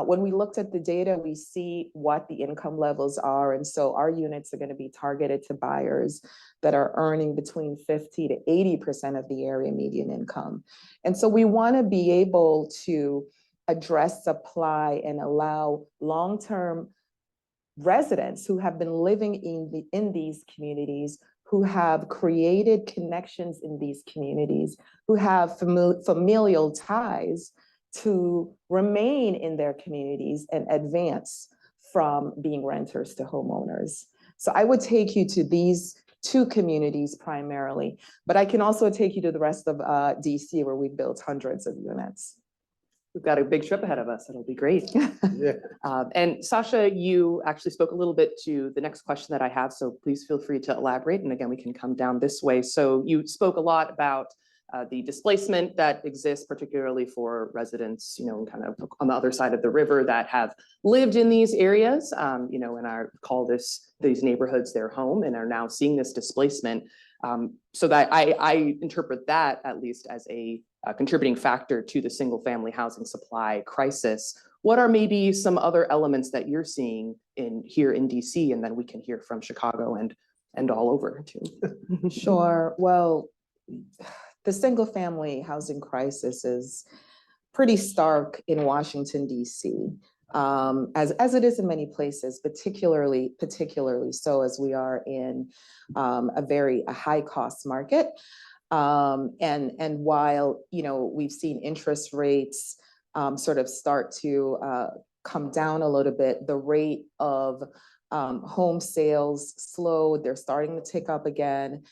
When we looked at the data, we see what the income levels are. And so our units are going to be targeted to buyers that are earning between 50 to 80% of the area median income. And so we want to be able to address supply and allow long-term residents who have been living in these communities, who have created connections in these communities, who have familial ties to remain in their communities and advance from being renters to homeowners. So I would take you to these 2 communities primarily, but I can also take you to the rest of DC where we've built hundreds of units. We've got a big trip ahead of us. It'll be great. Yeah. And Sasha, you actually spoke a little bit to the next question that I have, so please feel free to elaborate. And again, we can come down this way. So you spoke a lot about the displacement that exists, particularly for residents, you know, kind of on the other side of the river that have lived in these areas, you know, and I call these neighborhoods their home and are now seeing this displacement. So that I interpret that at least as a contributing factor to the single family housing supply crisis. What are maybe some other elements that you're seeing here in DC, and then we can hear from Chicago and all over too? Sure. Well, the single family housing crisis is pretty stark in Washington, DC, as it is in many places, particularly so as we are in a high cost market. And while, you know, we've seen interest rates sort of start to come down a little bit, the rate of home sales slowed, they're starting to tick up again,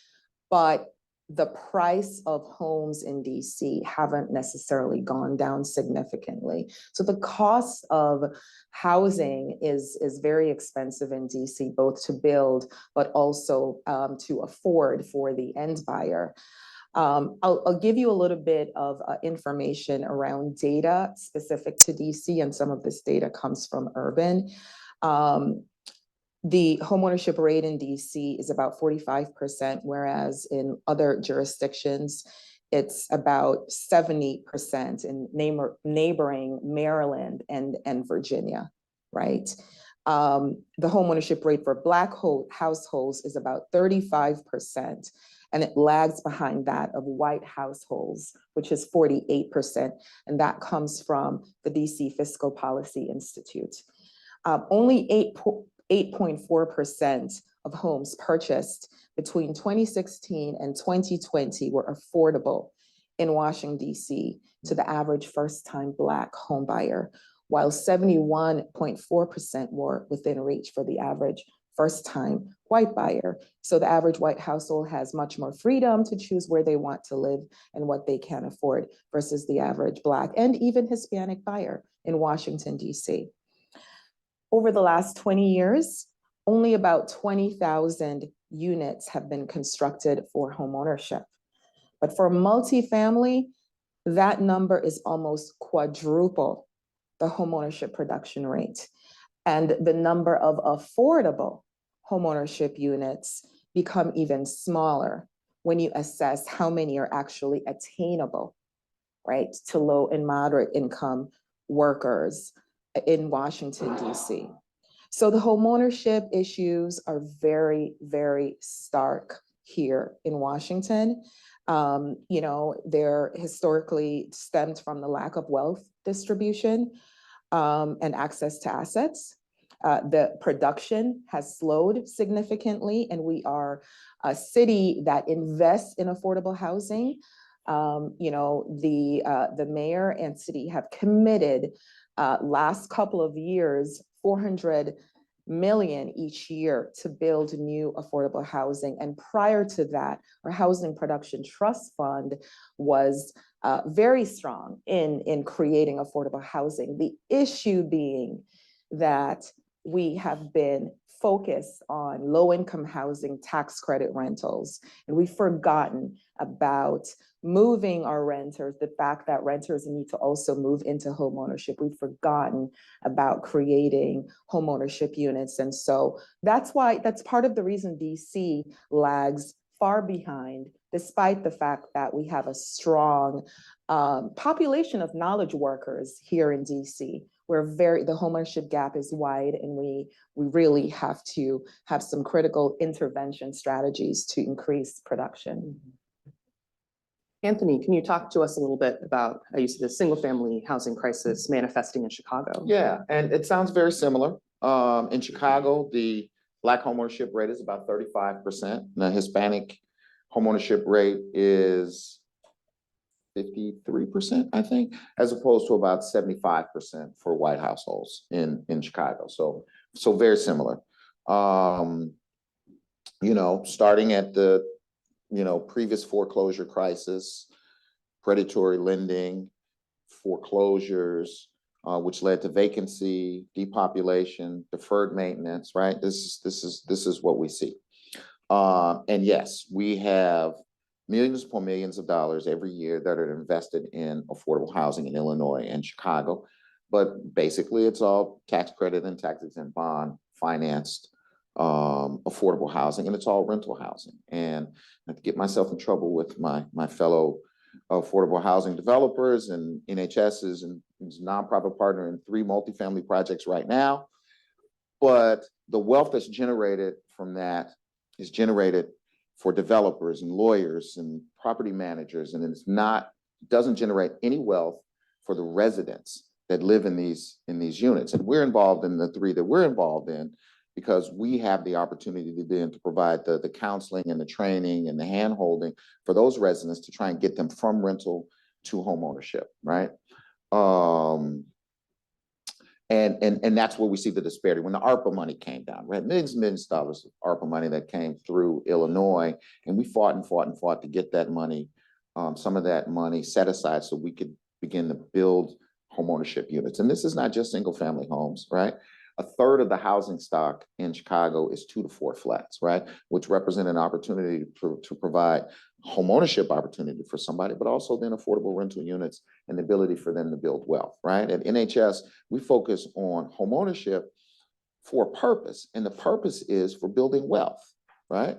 but the price of homes in DC haven't necessarily gone down significantly. So the cost of housing is very expensive in DC, both to build, but also to afford for the end buyer. I'll give you a little bit of information around data specific to DC, and some of this data comes from Urban. The homeownership rate in DC is about 45%, whereas in other jurisdictions, it's about 70% in neighboring Maryland and Virginia, right? The homeownership rate for Black households is about 35%, and it lags behind that of white households, which is 48%, and that comes from the DC Fiscal Policy Institute. Only 8.4% of homes purchased between 2016 and 2020 were affordable in Washington, DC to the average first-time Black home buyer, while 71.4% were within reach for the average first-time white buyer. So the average white household has much more freedom to choose where they want to live and what they can afford versus the average Black and even Hispanic buyer in Washington, DC. Over the last 20 years, only about 20,000 units have been constructed for homeownership. But for multifamily, that number is almost quadruple the homeownership production rate. And the number of affordable homeownership units become even smaller when you assess how many are actually attainable, right, to low and moderate income workers in Washington, DC. So the homeownership issues are very, very stark here in Washington. They're historically stemmed from the lack of wealth distribution and access to assets. The production has slowed significantly, and we are a city that invests in affordable housing. The mayor and city have committed last couple of years, $400 million each year to build new affordable housing. And prior to that, our Housing Production Trust Fund was very strong in creating affordable housing. The issue being that we have been focused on low-income housing, tax credit rentals, and we've forgotten about moving our renters, the fact that renters need to also move into homeownership. We've forgotten about creating homeownership units. And so that's part of the reason DC lags far behind, despite the fact that we have a strong population of knowledge workers here in DC. The homeownership gap is wide, and we really have to have some critical intervention strategies to increase production. Anthony, can you talk to us a little bit about how you see the single family housing crisis manifesting in Chicago? Yeah, and it sounds very similar. In Chicago, the Black homeownership rate is about 35%. The Hispanic homeownership rate is 53%, I think, as opposed to about 75% for white households in Chicago. So very similar. Starting at the previous foreclosure crisis, predatory lending, foreclosures, which led to vacancy, depopulation, deferred maintenance, right? This is what we see. And yes, we have millions upon millions of dollars every year that are invested in affordable housing in Illinois and Chicago. But basically, it's all tax credit and tax exempt bond financed affordable housing, and it's all rental housing. And I have to get myself in trouble with my fellow affordable housing developers, and NHS is a nonprofit partner in 3 multifamily projects right now. But the wealth that's generated from that is generated for developers and lawyers and property managers, and doesn't generate any wealth for the residents that live in these units. And we're involved in the 3 that we're involved in because we have the opportunity to provide the counseling and the training and the hand-holding for those residents to try and get them from rental to home ownership, right? And that's where we see the disparity. When the ARPA money came down, we had millions and millions of dollars of ARPA money that came through Illinois, and we fought to get that money, some of that money set aside so we could begin to build homeownership units. And this is not just single family homes, right? 1/3 of the housing stock in Chicago is 2 to 4 flats, right? Which represent an opportunity to provide homeownership opportunity for somebody, but also then affordable rental units and the ability for them to build wealth, right? At NHS, we focus on homeownership for a purpose, and the purpose is for building wealth, right?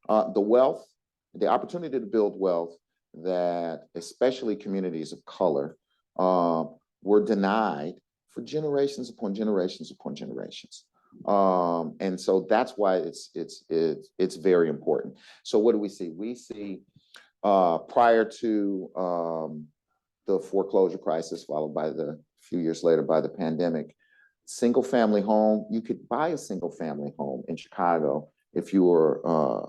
The opportunity to build wealth that especially communities of color were denied for generations upon generations upon generations. And so that's why it's very important. So what do we see? We see prior to the foreclosure crisis, followed by a few years later by the pandemic, single family home, you could buy a single family home in Chicago if you were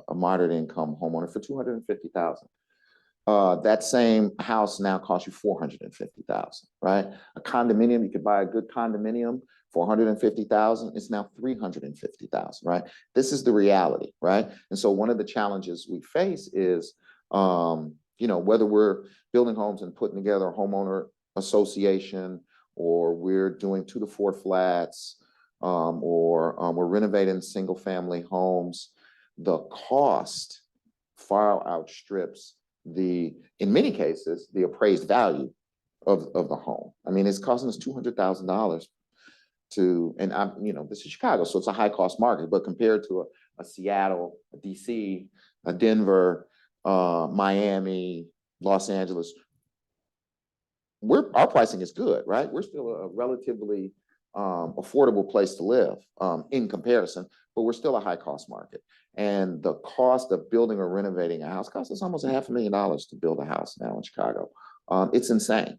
a moderate income homeowner for $250,000. That same house now costs you $450,000, right? A condominium, you could buy a good condominium for $150,000. It's now $350,000, right? This is the reality, right? And so one of the challenges we face is, whether we're building homes and putting together a homeowner association, or we're doing 2 to 4 flats, or we're renovating single family homes, the cost far outstrips in many cases, the appraised value of the home. I mean, it's costing us $200,000 this is Chicago, so it's a high cost market, but compared to a Seattle, a DC, a Denver, Miami, Los Angeles, our pricing is good, right? We're still a relatively affordable place to live in comparison, but we're still a high cost market. And the cost of building or renovating a house costs us almost $500,000 to build a house now in Chicago. It's insane.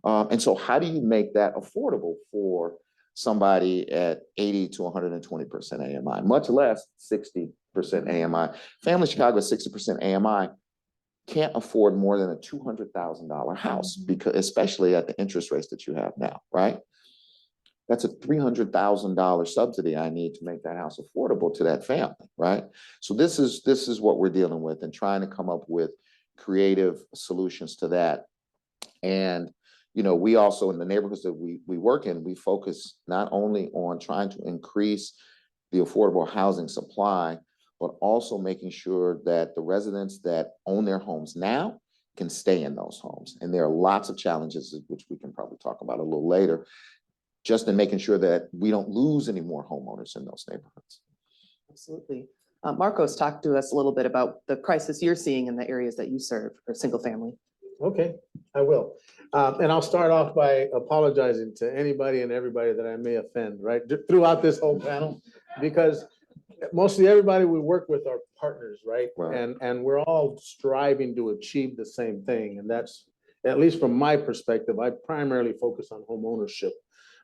And so how do you make that affordable for somebody at 80 to 120% AMI, much less 60% AMI? Family Chicago at 60% AMI can't afford more than a $200,000 house, because especially at the interest rates that you have now, right? That's a $300,000 subsidy I need to make that house affordable to that family, right? So this is what we're dealing with, and trying to come up with creative solutions to that. And we also, in the neighborhoods that we work in, we focus not only on trying to increase the affordable housing supply, but also making sure that the residents that own their homes now can stay in those homes. And there are lots of challenges, which we can probably talk about a little later, just in making sure that we don't lose any more homeowners in those neighborhoods. Absolutely. Marcos, talk to us a little bit about the crisis you're seeing in the areas that you serve for single family. Okay, I will. And I'll start off by apologizing to anybody and everybody that I may offend, right? Throughout this whole panel, because mostly everybody we work with are partners, right? Right. And we're all striving to achieve the same thing. And that's, at least from my perspective, I primarily focus on home ownership.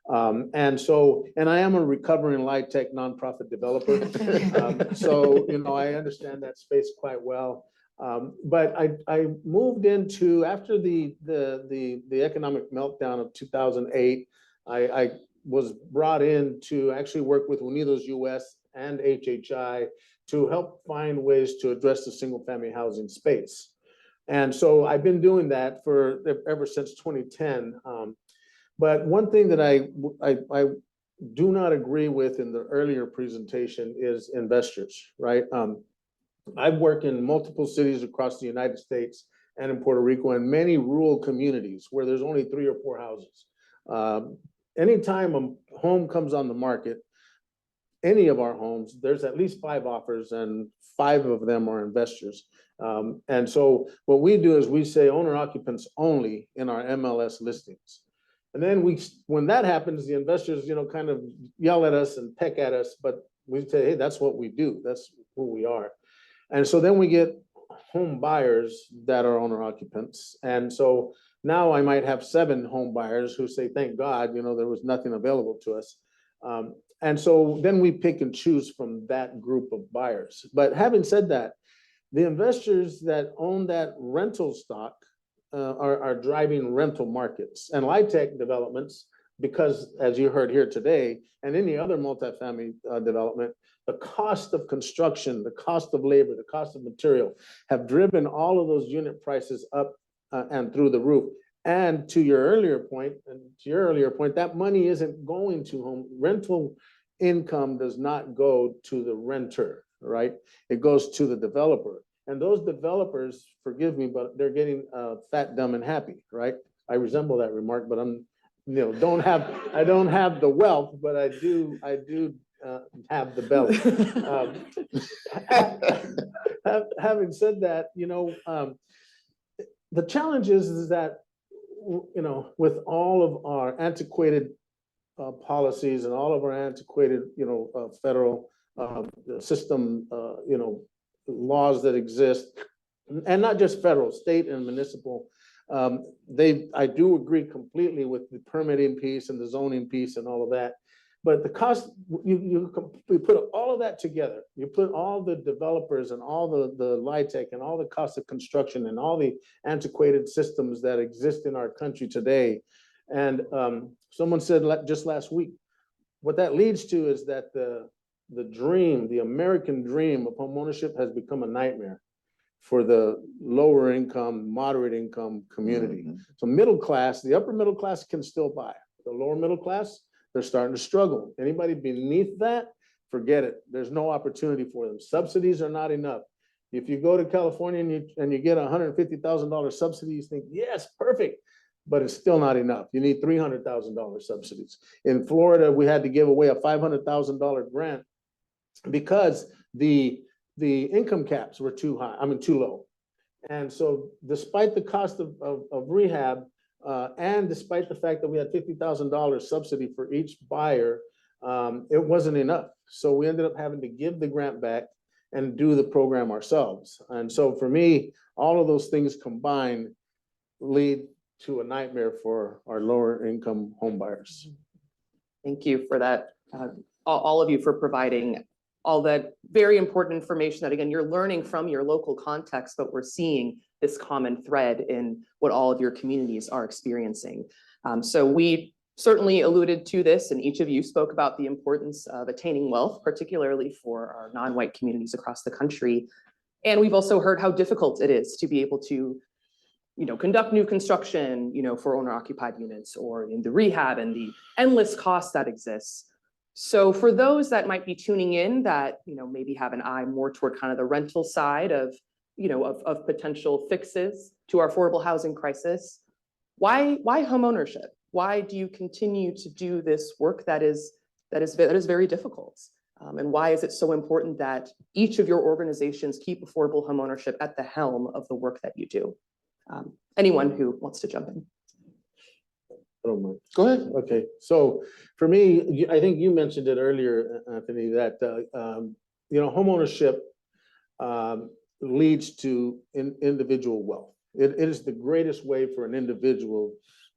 And I am a recovering LIHTC nonprofit developer. So, I understand that space quite well. But I moved into, after the economic meltdown of 2008, I was brought in to actually work with Unidos US and HHI to help find ways to address the single family housing space. And so I've been doing that ever since 2010. But one thing that I do not agree with in the earlier presentation is investors, right? I've worked in multiple cities across the United States and in Puerto Rico, and many rural communities where there's only 3 or 4 houses. Anytime a home comes on the market, any of our homes, there's at least 5 offers, and 5 of them are investors. And so what we do is we say owner occupants only in our MLS listings. And then when that happens, the investors, kind of yell at us and peck at us, but we say, hey, that's what we do. That's who we are. And so then we get home buyers that are owner occupants. And so now I might have 7 home buyers who say, thank God, there was nothing available to us. And so then we pick and choose from that group of buyers. But having said that, the investors that own that rental stock are driving rental markets. And LIHTC developments, because as you heard here today, and any other multifamily development, the cost of construction, the cost of labor, the cost of material have driven all of those unit prices up and through the roof. And to your earlier point, that money isn't going to home. Rental income does not go to the renter, right? It goes to the developer. And those developers, forgive me, but they're getting fat, dumb, and happy, right? I resemble that remark, but I don't have the wealth, but I do have the belly. Having said that, the challenge is that, with all of our antiquated policies and all of our antiquated, federal system, laws that exist, and not just federal, state and municipal. I do agree completely with the permitting piece and the zoning piece and all of that. But the cost, you put all of that together, you put all the developers and all the LIHTC and all the cost of construction and all the antiquated systems that exist in our country today. And someone said just last week, what that leads to is that the American dream of homeownership has become a nightmare for the lower income, moderate income community. So middle class, the upper middle class can still buy. The lower middle class, they're starting to struggle. Anybody beneath that, forget it. There's no opportunity for them. Subsidies are not enough. If you go to California and you get $150,000 subsidy, you think, yes, perfect, but it's still not enough. You need $300,000 subsidies. In Florida, we had to give away a $500,000 grant because the income caps were too low. And so despite the cost of rehab, and despite the fact that we had $50,000 subsidy for each buyer, it wasn't enough. So we ended up having to give the grant back and do the program ourselves. And so for me, all of those things combined lead to a nightmare for our lower income home buyers. Thank you for that, all of you, for providing all that very important information that, again, you're learning from your local context, but we're seeing this common thread in what all of your communities are experiencing. So we certainly alluded to this, and each of you spoke about the importance of attaining wealth, particularly for our non-white communities across the country. And we've also heard how difficult it is to be able to, conduct new construction, for owner-occupied units, or in the rehab and the endless costs that exists. So for those that might be tuning in that, maybe have an eye more toward kind of the rental side of potential fixes to our affordable housing crisis, why home ownership? Why do you continue to do this work that is very difficult? And why is it so important that each of your organizations keep affordable home ownership at the helm of the work that you do? Anyone who wants to jump in. I don't mind. Go ahead. Okay, so for me, I think you mentioned it earlier, Anthony, that home ownership leads to individual wealth. It is the greatest way for an individual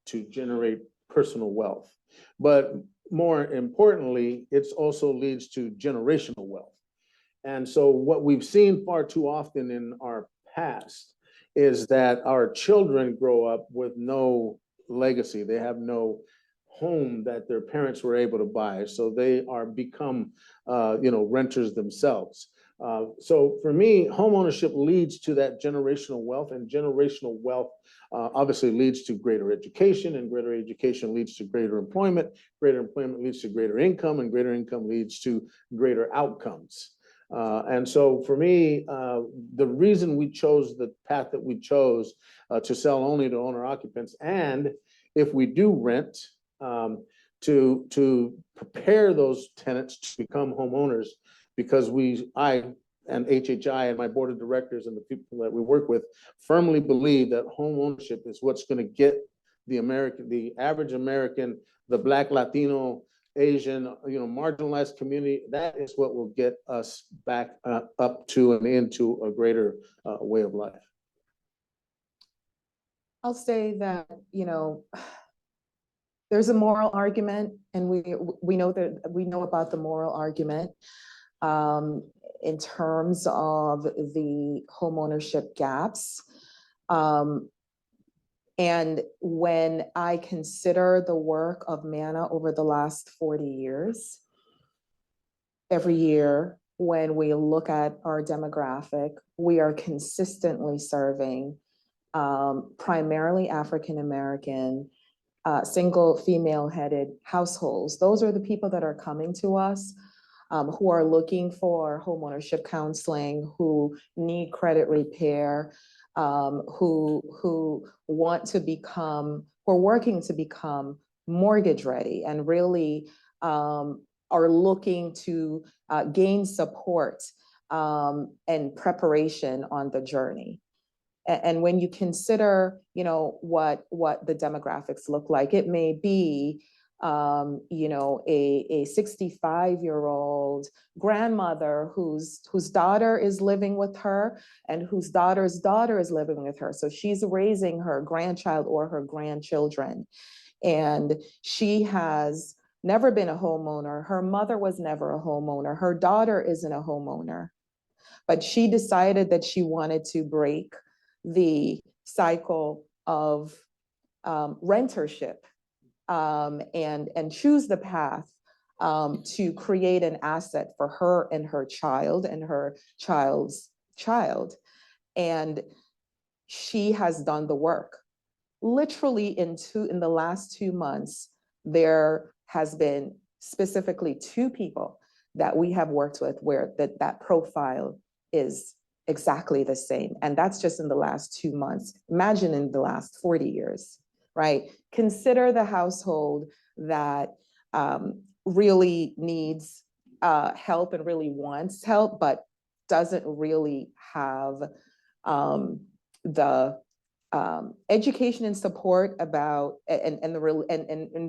to generate personal wealth. But more importantly, it also leads to generational wealth. And so what we've seen far too often in our past is that our children grow up with no legacy. They have no home that their parents were able to buy. So they become renters themselves. So for me, home ownership leads to that generational wealth, and generational wealth obviously leads to greater education, and greater education leads to greater employment leads to greater income, and greater income leads to greater outcomes. And so for me, the reason we chose the path that we chose to sell only to owner occupants, and if we do rent, to prepare those tenants to become homeowners, because I and HHI and my board of directors and the people that we work with firmly believe that home ownership is what's going to get the average American, the Black, Latino, Asian, marginalized community. That is what will get us back up to and into a greater way of life. I'll say that, there's a moral argument, and we know about the moral argument in terms of the homeownership gaps. And when I consider the work of MANA over the last 40 years, every year when we look at our demographic, we are consistently serving primarily African-American, single female-headed households. Those are the people that are coming to us, who are looking for homeownership counseling, who need credit repair, who are working to become mortgage ready, and really are looking to gain support and preparation on the journey. And when you consider, what the demographics look like, it may be you know, a 65-year-old grandmother whose daughter is living with her and whose daughter's daughter is living with her. So she's raising her grandchild or her grandchildren. And she has never been a homeowner. Her mother was never a homeowner. Her daughter isn't a homeowner. But she decided that she wanted to break the cycle of rentership and choose the path to create an asset for her and her child and her child's child. And she has done the work. Literally in the last 2 months, there has been specifically 2 people that we have worked with where that profile is exactly the same. And that's just in the last 2 months. Imagine in the last 40 years, right? Consider the household that really needs help and really wants help, but doesn't really have the education and support about and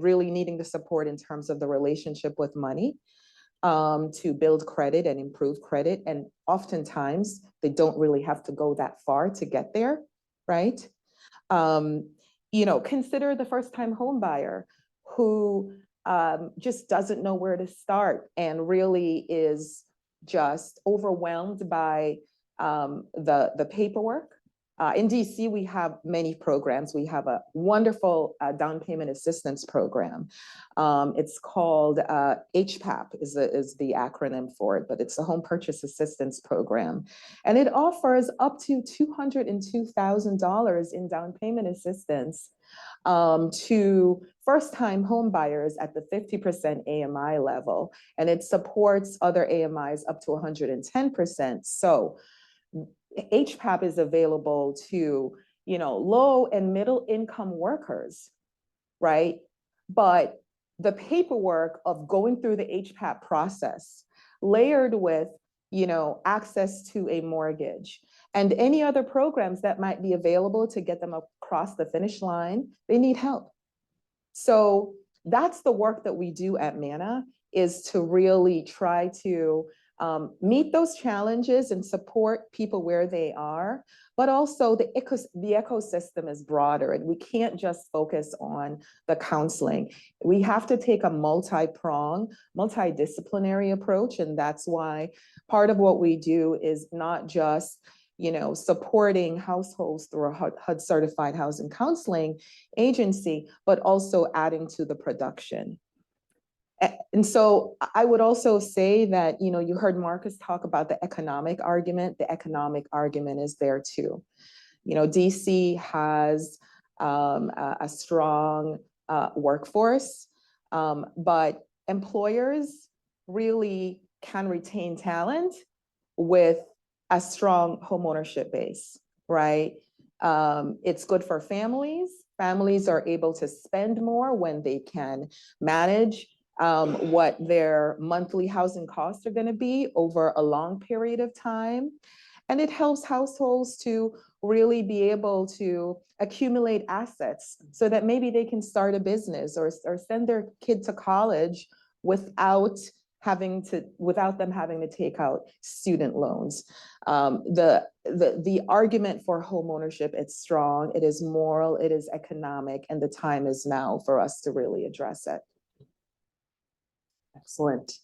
really needing the support in terms of the relationship with money to build credit and improve credit. And oftentimes they don't really have to go that far to get there, right? You know, consider the first-time home buyer who just doesn't know where to start and really is just overwhelmed by the paperwork. In DC, we have many programs. We have a wonderful down payment assistance program. It's called HPAP is the acronym for it, but it's a home purchase assistance program. And it offers up to $202,000 in down payment assistance to first-time home buyers at the 50% AMI level. And it supports other AMIs up to 110%. So HPAP is available to, you know, low and middle income workers, right? But the paperwork of going through the HPAP process, layered with, you know, access to a mortgage and any other programs that might be available to get them across the finish line, they need help. So that's the work that we do at MANA, is to really try to meet those challenges and support people where they are, but also the ecosystem is broader and we can't just focus on the counseling. We have to take a multi-pronged, multidisciplinary approach. And that's why part of what we do is not just, you know, supporting households through a HUD certified housing counseling agency, but also adding to the production. And so I would also say that, you know, you heard Marcus talk about the economic argument. The economic argument is there too. You know, DC has a strong workforce, but employers really can retain talent with a strong homeownership base, right? It's good for families. Families are able to spend more when they can manage what their monthly housing costs are going to be over a long period of time. And it helps households to really be able to accumulate assets so that maybe they can start a business or send their kid to college without them having to take out student loans. The argument for homeownership, it's strong, it is moral, it is economic, and the time is now for us to really address it. Excellent.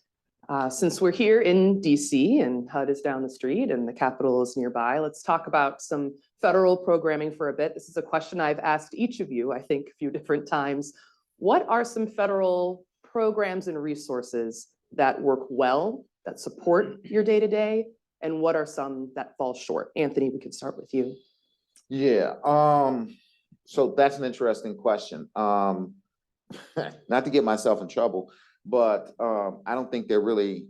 Since we're here in DC and HUD is down the street and the Capitol is nearby, let's talk about some federal programming for a bit. This is a question I've asked each of you, I think, a few different times. What are some federal programs and resources that work well, that support your day-to-day, and what are some that fall short? Anthony, we could start with you. Yeah, so that's an interesting question. Not to get myself in trouble, but I don't think there are really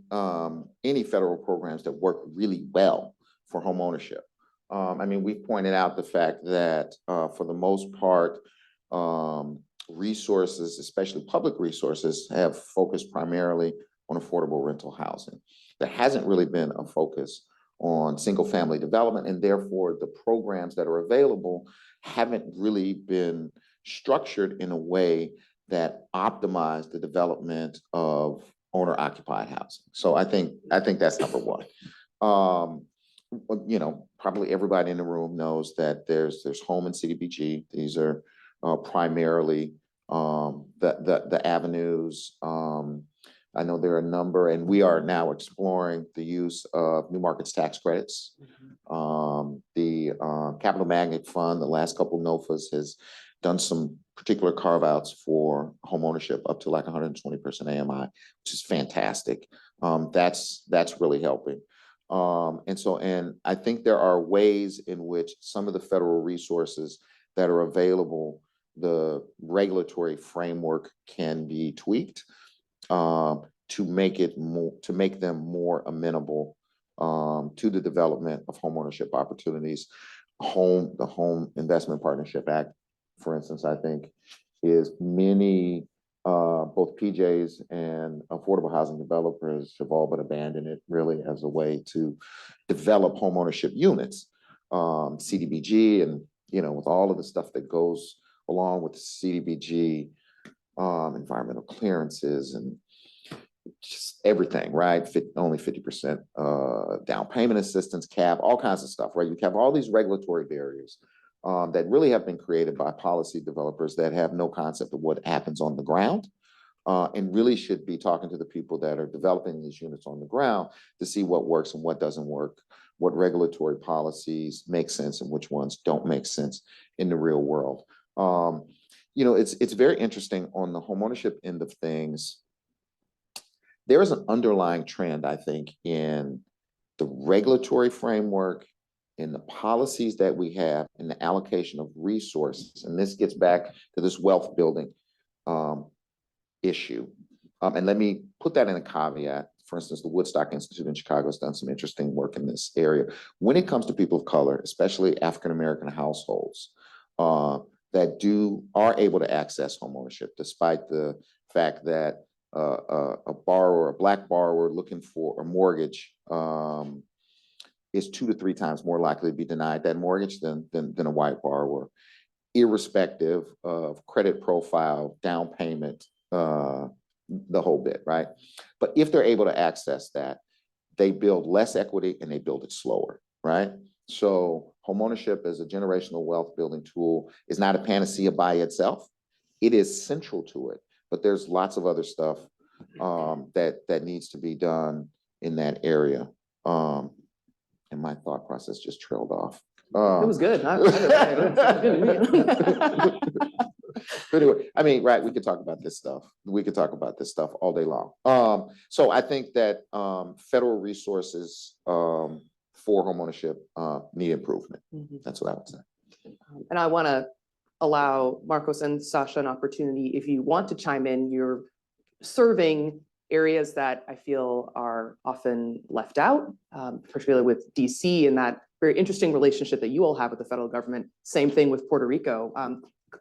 any federal programs that work really well for home ownership. I mean, we've pointed out the fact that for the most part, resources, especially public resources, have focused primarily on affordable rental housing. There hasn't really been a focus on single family development, and therefore the programs that are available haven't really been structured in a way that optimize the development of owner occupied housing. So I think that's number one. You know, probably everybody in the room knows that there's home and CDBG. These are primarily the avenues. I know there are a number, and we are now exploring the use of New Markets tax credits. The Capital Magnet Fund, the last couple of NOFAs, has done some particular carve outs for homeownership up to like 120% AMI, which is fantastic. That's really helping. And I think there are ways in which some of the federal resources that are available, the regulatory framework can be tweaked to make them more amenable to the development of homeownership opportunities. The Home Investment Partnership Act, for instance, I think is many both PJs and affordable housing developers have all but abandoned it really as a way to develop homeownership units. CDBG, and you know, with all of the stuff that goes along with CDBG, environmental clearances and just everything, right? Only 50% down payment assistance cap, all kinds of stuff, right? You have all these regulatory barriers that really have been created by policy developers that have no concept of what happens on the ground, and really should be talking to the people that are developing these units on the ground to see what works and what doesn't work, what regulatory policies make sense and which ones don't make sense in the real world. You know, it's very interesting on the homeownership end of things. There is an underlying trend, I think, in the regulatory framework, in the policies that we have, in the allocation of resources. And this gets back to this wealth building issue. And let me put that in a caveat. For instance, the Woodstock Institute in Chicago has done some interesting work in this area. When it comes to people of color, especially African-American households, that are able to access homeownership, despite the fact that a Black borrower looking for a mortgage is 2 to 3 times more likely to be denied that mortgage than a white borrower, irrespective of credit profile, down payment, the whole bit, right? But if they're able to access that, they build less equity and they build it slower, right? So homeownership as a generational wealth building tool is not a panacea by itself. It is central to it, but there's lots of other stuff that needs to be done in that area. And my thought process just trailed off. It was good. Anyway, I mean, right, we could talk about this stuff. We could talk about this stuff all day long. So I think that federal resources for homeownership need improvement. That's what I would say. And I want to allow Marcos and Sasha an opportunity. If you want to chime in, you're serving areas that I feel are often left out, particularly with DC and that very interesting relationship that you all have with the federal government. Same thing with Puerto Rico.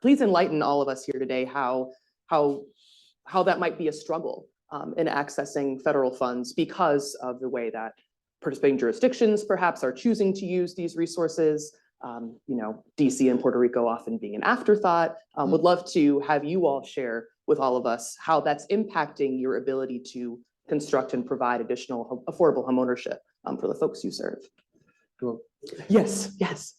Please enlighten all of us here today how that might be a struggle in accessing federal funds because of the way that participating jurisdictions perhaps are choosing to use these resources. You know, DC and Puerto Rico often being an afterthought. Would love to have you all share with all of us how that's impacting your ability to construct and provide additional affordable homeownership for the folks you serve. Cool. Yes, yes.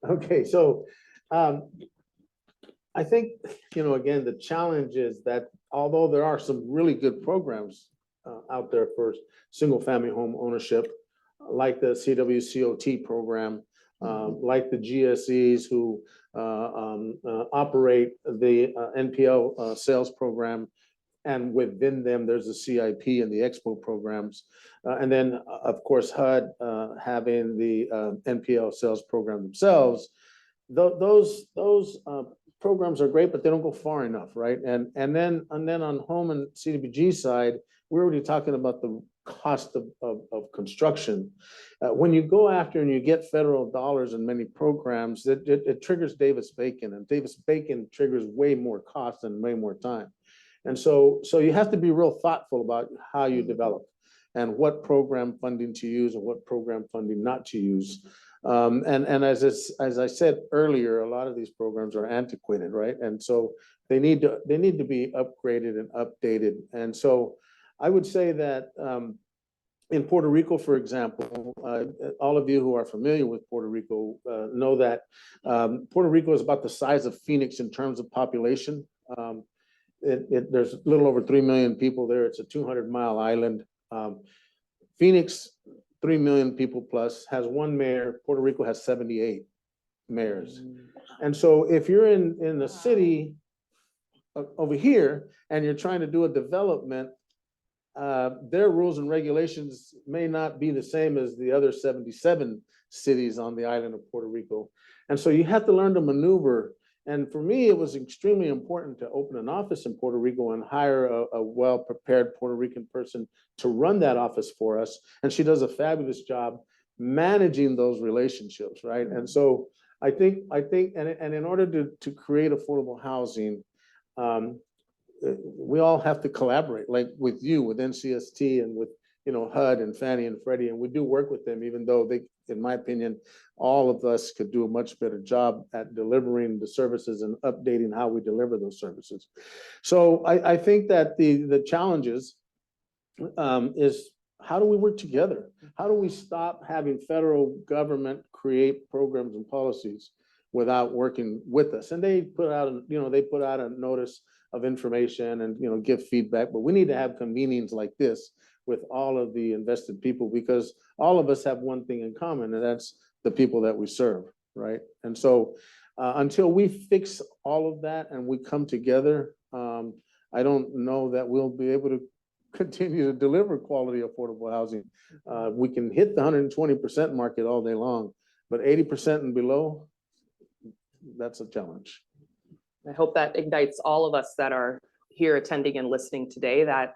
Okay, so I think, you know, again, the challenge is that although there are some really good programs out there for single family home ownership, like the CWCOT program, like the GSEs who operate the NPL sales program, and within them there's the CIP and the Expo programs, and then of course HUD having the NPL sales program themselves. Those programs are great, but they don't go far enough, right? And then on home and CDBG side, we're already talking about the cost of construction. When you go after and you get federal dollars in many programs, it triggers Davis-Bacon, and Davis-Bacon triggers way more cost and way more time. And so you have to be real thoughtful about how you develop. and what program funding to use and what program funding not to use. And as I said earlier, a lot of these programs are antiquated, right? And so they need to be upgraded and updated. And so I would say that in Puerto Rico, for example, all of you who are familiar with Puerto Rico know that Puerto Rico is about the size of Phoenix in terms of population. There's a little over 3 million people there. It's a 200-mile island. Phoenix, 3 million people plus, has one mayor. Puerto Rico has 78 mayors. And so if you're in the city over here and you're trying to do a development, their rules and regulations may not be the same as the other 77 cities on the island of Puerto Rico. And so you have to learn to maneuver. And for me, it was extremely important to open an office in Puerto Rico and hire a well-prepared Puerto Rican person to run that office for us. And she does a fabulous job managing those relationships, right? And so I think, and in order to create affordable housing, we all have to collaborate, like with you, with NCST and with, HUD and Fannie and Freddie, and we do work with them, even though they, in my opinion, all of us could do a much better job at delivering the services and updating how we deliver those services. So I think that the challenges is, how do we work together? How do we stop having federal government create programs and policies without working with us? And they put out, a notice of information and, give feedback, but we need to have convenings like this with all of the invested people, because all of us have one thing in common, and that's the people that we serve, right? And so until we fix all of that and we come together, I don't know that we'll be able to continue to deliver quality, affordable housing. We can hit the 120% market all day long, but 80% and below, that's a challenge. I hope that ignites all of us that are here attending and listening today, that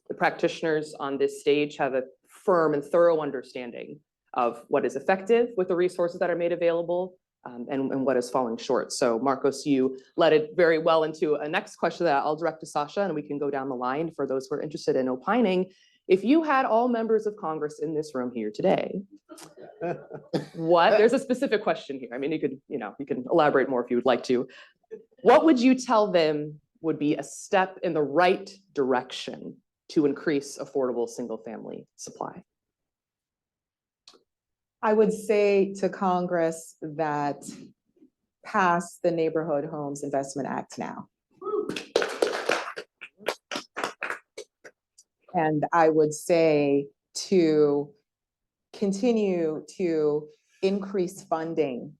the practitioners on this stage have a firm and thorough understanding of what is effective with the resources that are made available, and what is falling short. So Marcos, you led it very well into a next question that I'll direct to Sasha, and we can go down the line for those who are interested in opining. If you had all members of Congress in this room here today, there's a specific question here. I mean, you can elaborate more if you would like to. What would you tell them would be a step in the right direction to increase affordable single-family supply? I would say to Congress that pass the Neighborhood Homes Investment Act now. And I would say to continue to increase funding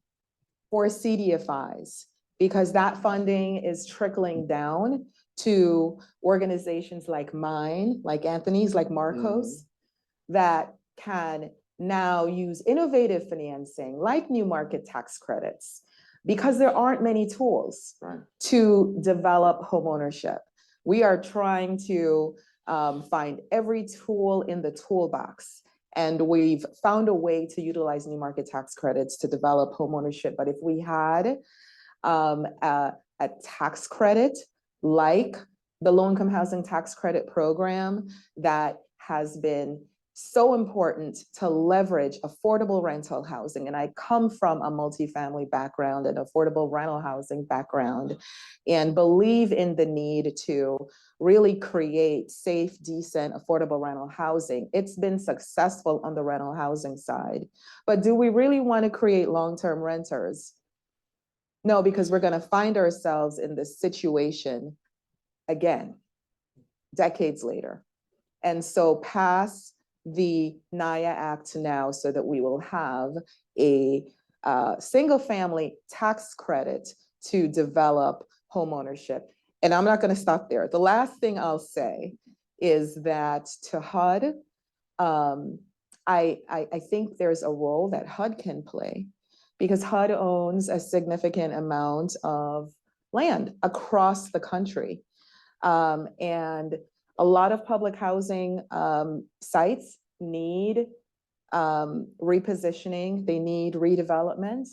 for CDFIs, because that funding is trickling down to organizations like mine, like Anthony's, like Marcos, that can now use innovative financing like new market tax credits, because there aren't many tools to develop homeownership. We are trying to find every tool in the toolbox, and we've found a way to utilize new market tax credits to develop homeownership. But if we had a tax credit like the low-income housing tax credit program that has been so important to leverage affordable rental housing. And I come from a multifamily background and affordable rental housing background, and believe in the need to really create safe, decent, affordable rental housing. It's been successful on the rental housing side, but do we really want to create long-term renters? No, because we're going to find ourselves in this situation again, decades later. And so pass the NIA Act now so that we will have a single family tax credit to develop homeownership. And I'm not going to stop there. The last thing I'll say is that to HUD, I think there's a role that HUD can play, because HUD owns a significant amount of land across the country. And a lot of public housing sites need repositioning, they need redevelopment.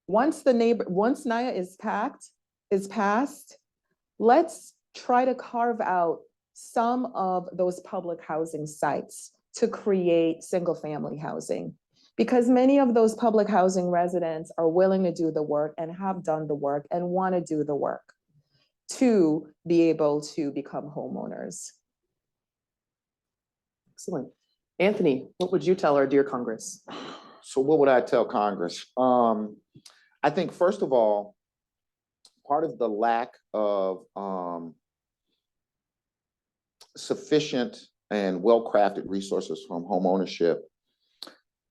Once NIA is passed, let's try to carve out some of those public housing sites to create single-family housing. Because many of those public housing residents are willing to do the work and have done the work and want to do the work to be able to become homeowners. Excellent. Anthony, what would you tell our dear Congress? So what would I tell Congress? I think, first of all, part of the lack of sufficient and well-crafted resources from homeownership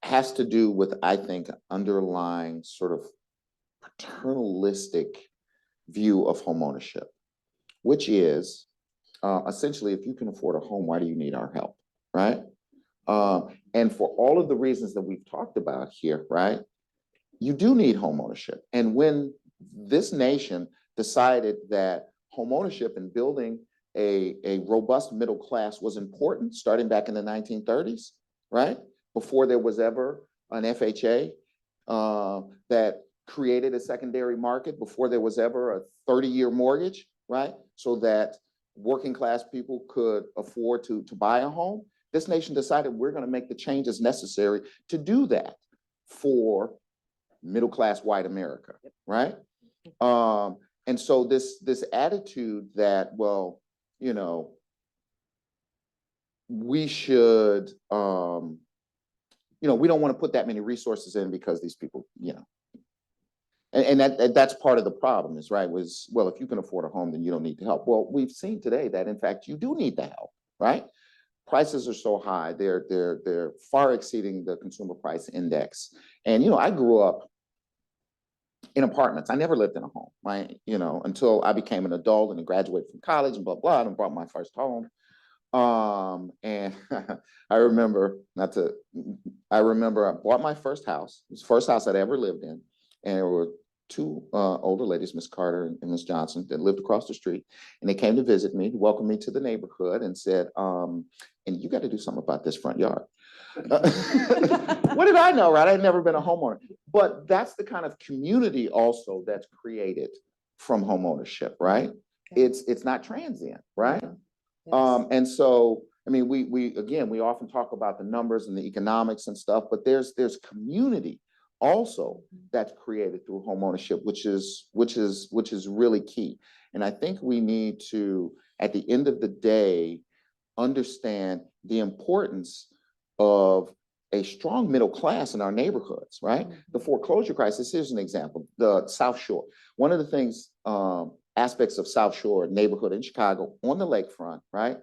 has to do with, I think, underlying sort of paternalistic view of homeownership, which is essentially, if you can afford a home, why do you need our help, right? And for all of the reasons that we've talked about here, right, you do need homeownership. And when this nation decided that homeownership and building a robust middle class was important, starting back in the 1930s, right? Before there was ever an FHA that created a secondary market, before there was ever a 30-year mortgage, right? So that working class people could afford to buy a home. This nation decided we're going to make the changes necessary to do that for middle class white America, right? And so this attitude that, well, you know, we should, you know, we don't want to put that many resources in because these people, you know, and that's part of the problem is, right, was, well, if you can afford a home, then you don't need the help. Well, we've seen today that in fact, you do need the help, right? Prices are so high, they're far exceeding the consumer price index. And, you know, I grew up in apartments. I never lived in a home, you know, until I became an adult and graduated from college and blah, blah, and bought my first home. And I remember I bought my first house. It was the first house I'd ever lived in. And there were two older ladies, Miss Carter and Miss Johnson, that lived across the street. And they came to visit me, welcomed me to the neighborhood and said, and you got to do something about this front yard. What did I know, right? I had never been a homeowner. But that's the kind of community also that's created from homeownership, right? It's not transient, right? Yes. And so, I mean, we often talk about the numbers and the economics and stuff, but there's community also that's created through homeownership, which is really key. And I think we need to, at the end of the day, understand the importance of a strong middle class in our neighborhoods, right? The foreclosure crisis, here's an example, the South Shore. One of the things, aspects of South Shore neighborhood in Chicago on the lakefront, right?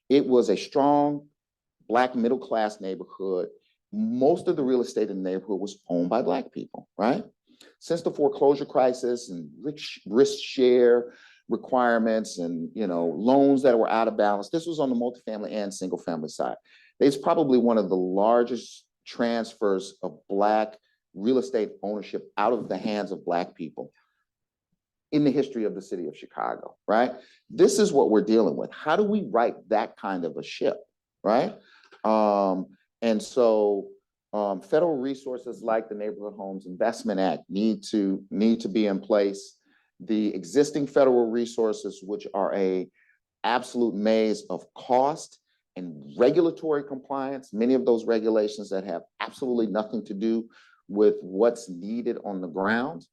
It was a strong Black middle class neighborhood. Most of the real estate in the neighborhood was owned by Black people, right? Since the foreclosure crisis and risk share requirements and, you know, loans that were out of balance, this was on the multifamily and single family side. It's probably one of the largest transfers of Black real estate ownership out of the hands of Black people in the history of the city of Chicago, right? This is what we're dealing with. How do we right that kind of a ship, right? And so federal resources like the Neighborhood Homes Investment Act need to be in place. The existing federal resources, which are a absolute maze of cost and regulatory compliance, many of those regulations that have absolutely nothing to do with what's needed on the ground,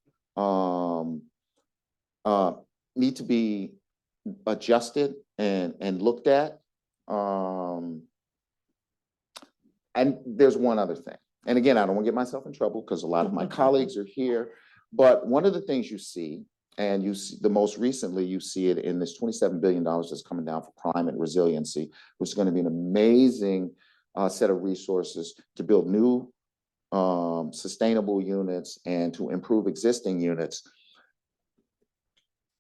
need to be adjusted and looked at. And there's one other thing. And again, I don't want to get myself in trouble because a lot of my colleagues are here. But one of the things you see, and you see the most recently, you see it in this $27 billion that's coming down for climate resiliency, which is going to be an amazing set of resources to build new sustainable units and to improve existing units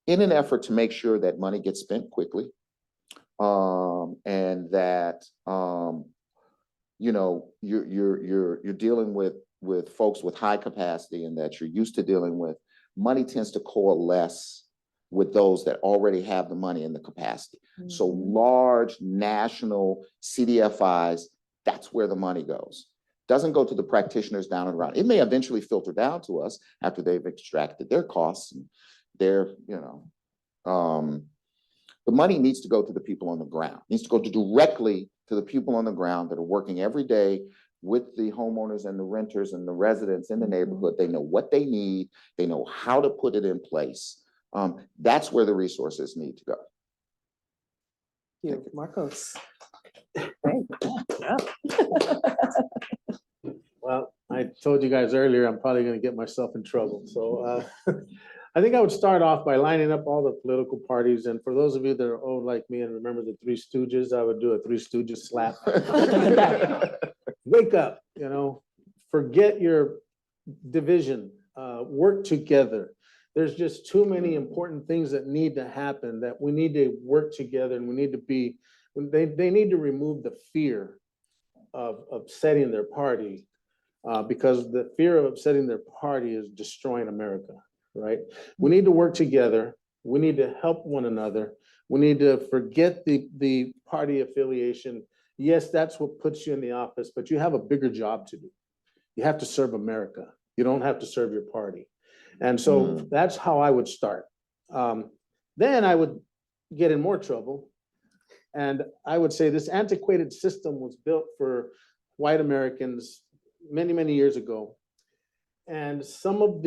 in an effort to make sure that money gets spent quickly and that you know, you're dealing with folks with high capacity and that you're used to dealing with. Money tends to coalesce with those that already have the money and the capacity. So large national CDFIs, that's where the money goes. Doesn't go to the practitioners down and around. It may eventually filter down to us after they've extracted their costs and their, you know, The money needs to go to the people on the ground, needs to go directly to the people on the ground that are working every day with the homeowners and the renters and the residents in the neighborhood. They know what they need. They know how to put it in place. That's where the resources need to go. You, Marcos. Well, I told you guys earlier, I'm probably gonna get myself in trouble, so I think I would start off by lining up all the political parties, and for those of you that are old like me and remember the Three Stooges, I would do a Three Stooges slap. Wake up, forget your division, work together. There's just too many important things that need to happen, that we need to work together, and we need to be, they need to remove the fear of upsetting their party, because the fear of upsetting their party is destroying America, right? We need to work together. We need to help one another. We need to forget the party affiliation. Yes, that's what puts you in the office, but you have a bigger job to do. You have to serve America. You don't have to serve your party. And so that's how I would start. Then I would get in more trouble. And I would say this antiquated system was built for white Americans many, many years ago. And some of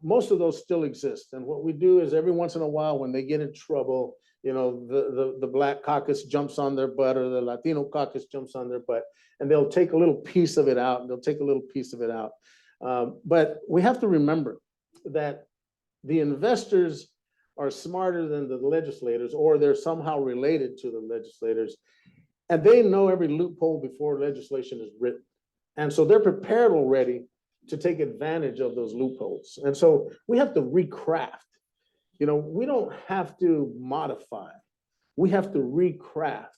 most of those still exist. And what we do is every once in a while, when they get in trouble, the Black caucus jumps on their butt, or the Latino caucus jumps on their butt, and they'll take a little piece of it out, and they'll take a little piece of it out. But we have to remember that the investors are smarter than the legislators, or they're somehow related to the legislators, and they know every loophole before legislation is written. And so they're prepared already to take advantage of those loopholes. And so we have to recraft. We don't have to modify. We have to recraft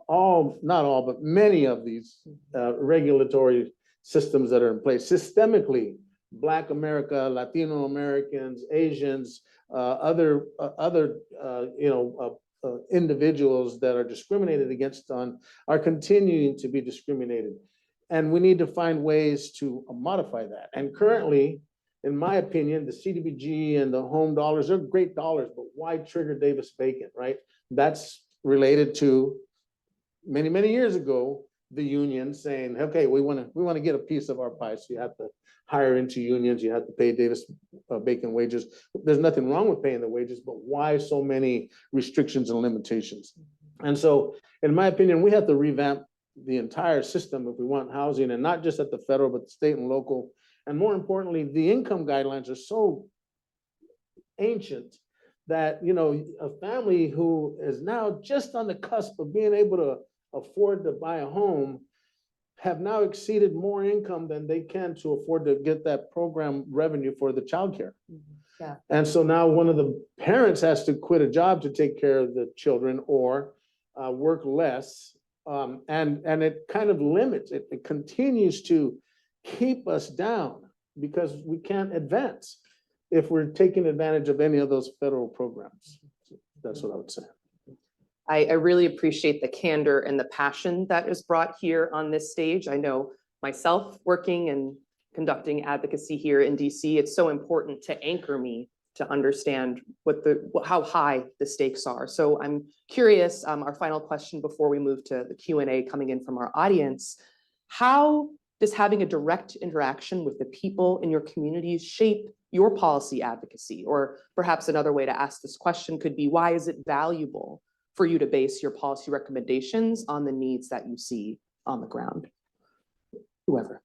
not all, but many of these regulatory systems that are in place systemically. Black America, Latino Americans, Asians, other individuals that are discriminated against are continuing to be discriminated. And we need to find ways to modify that. And currently, in my opinion, the CDBG and the home dollars, they're great dollars, but why trigger Davis-Bacon, right? That's related to many, many years ago, the union saying, okay, we want to get a piece of our pie. So you have to hire into unions, you have to pay Davis-Bacon wages. There's nothing wrong with paying the wages, but why so many restrictions and limitations? And so, in my opinion, we have to revamp the entire system if we want housing, and not just at the federal, but the state and local. And more importantly, the income guidelines are so ancient that, a family who is now just on the cusp of being able to afford to buy a home have now exceeded more income than they can to afford to get that program revenue for the childcare. Yeah. And so now one of the parents has to quit a job to take care of the children, or work less. And it kind of limits, it continues to keep us down because we can't advance if we're taking advantage of any of those federal programs. That's what I would say. I really appreciate the candor and the passion that is brought here on this stage. I know myself working and conducting advocacy here in DC, it's so important to anchor me to understand how high the stakes are. So I'm curious, our final question before we move to the Q&A coming in from our audience, how does having a direct interaction with the people in your communities shape your policy advocacy? Or perhaps another way to ask this question could be, why is it valuable for you to base your policy recommendations on the needs that you see on the ground? Whoever.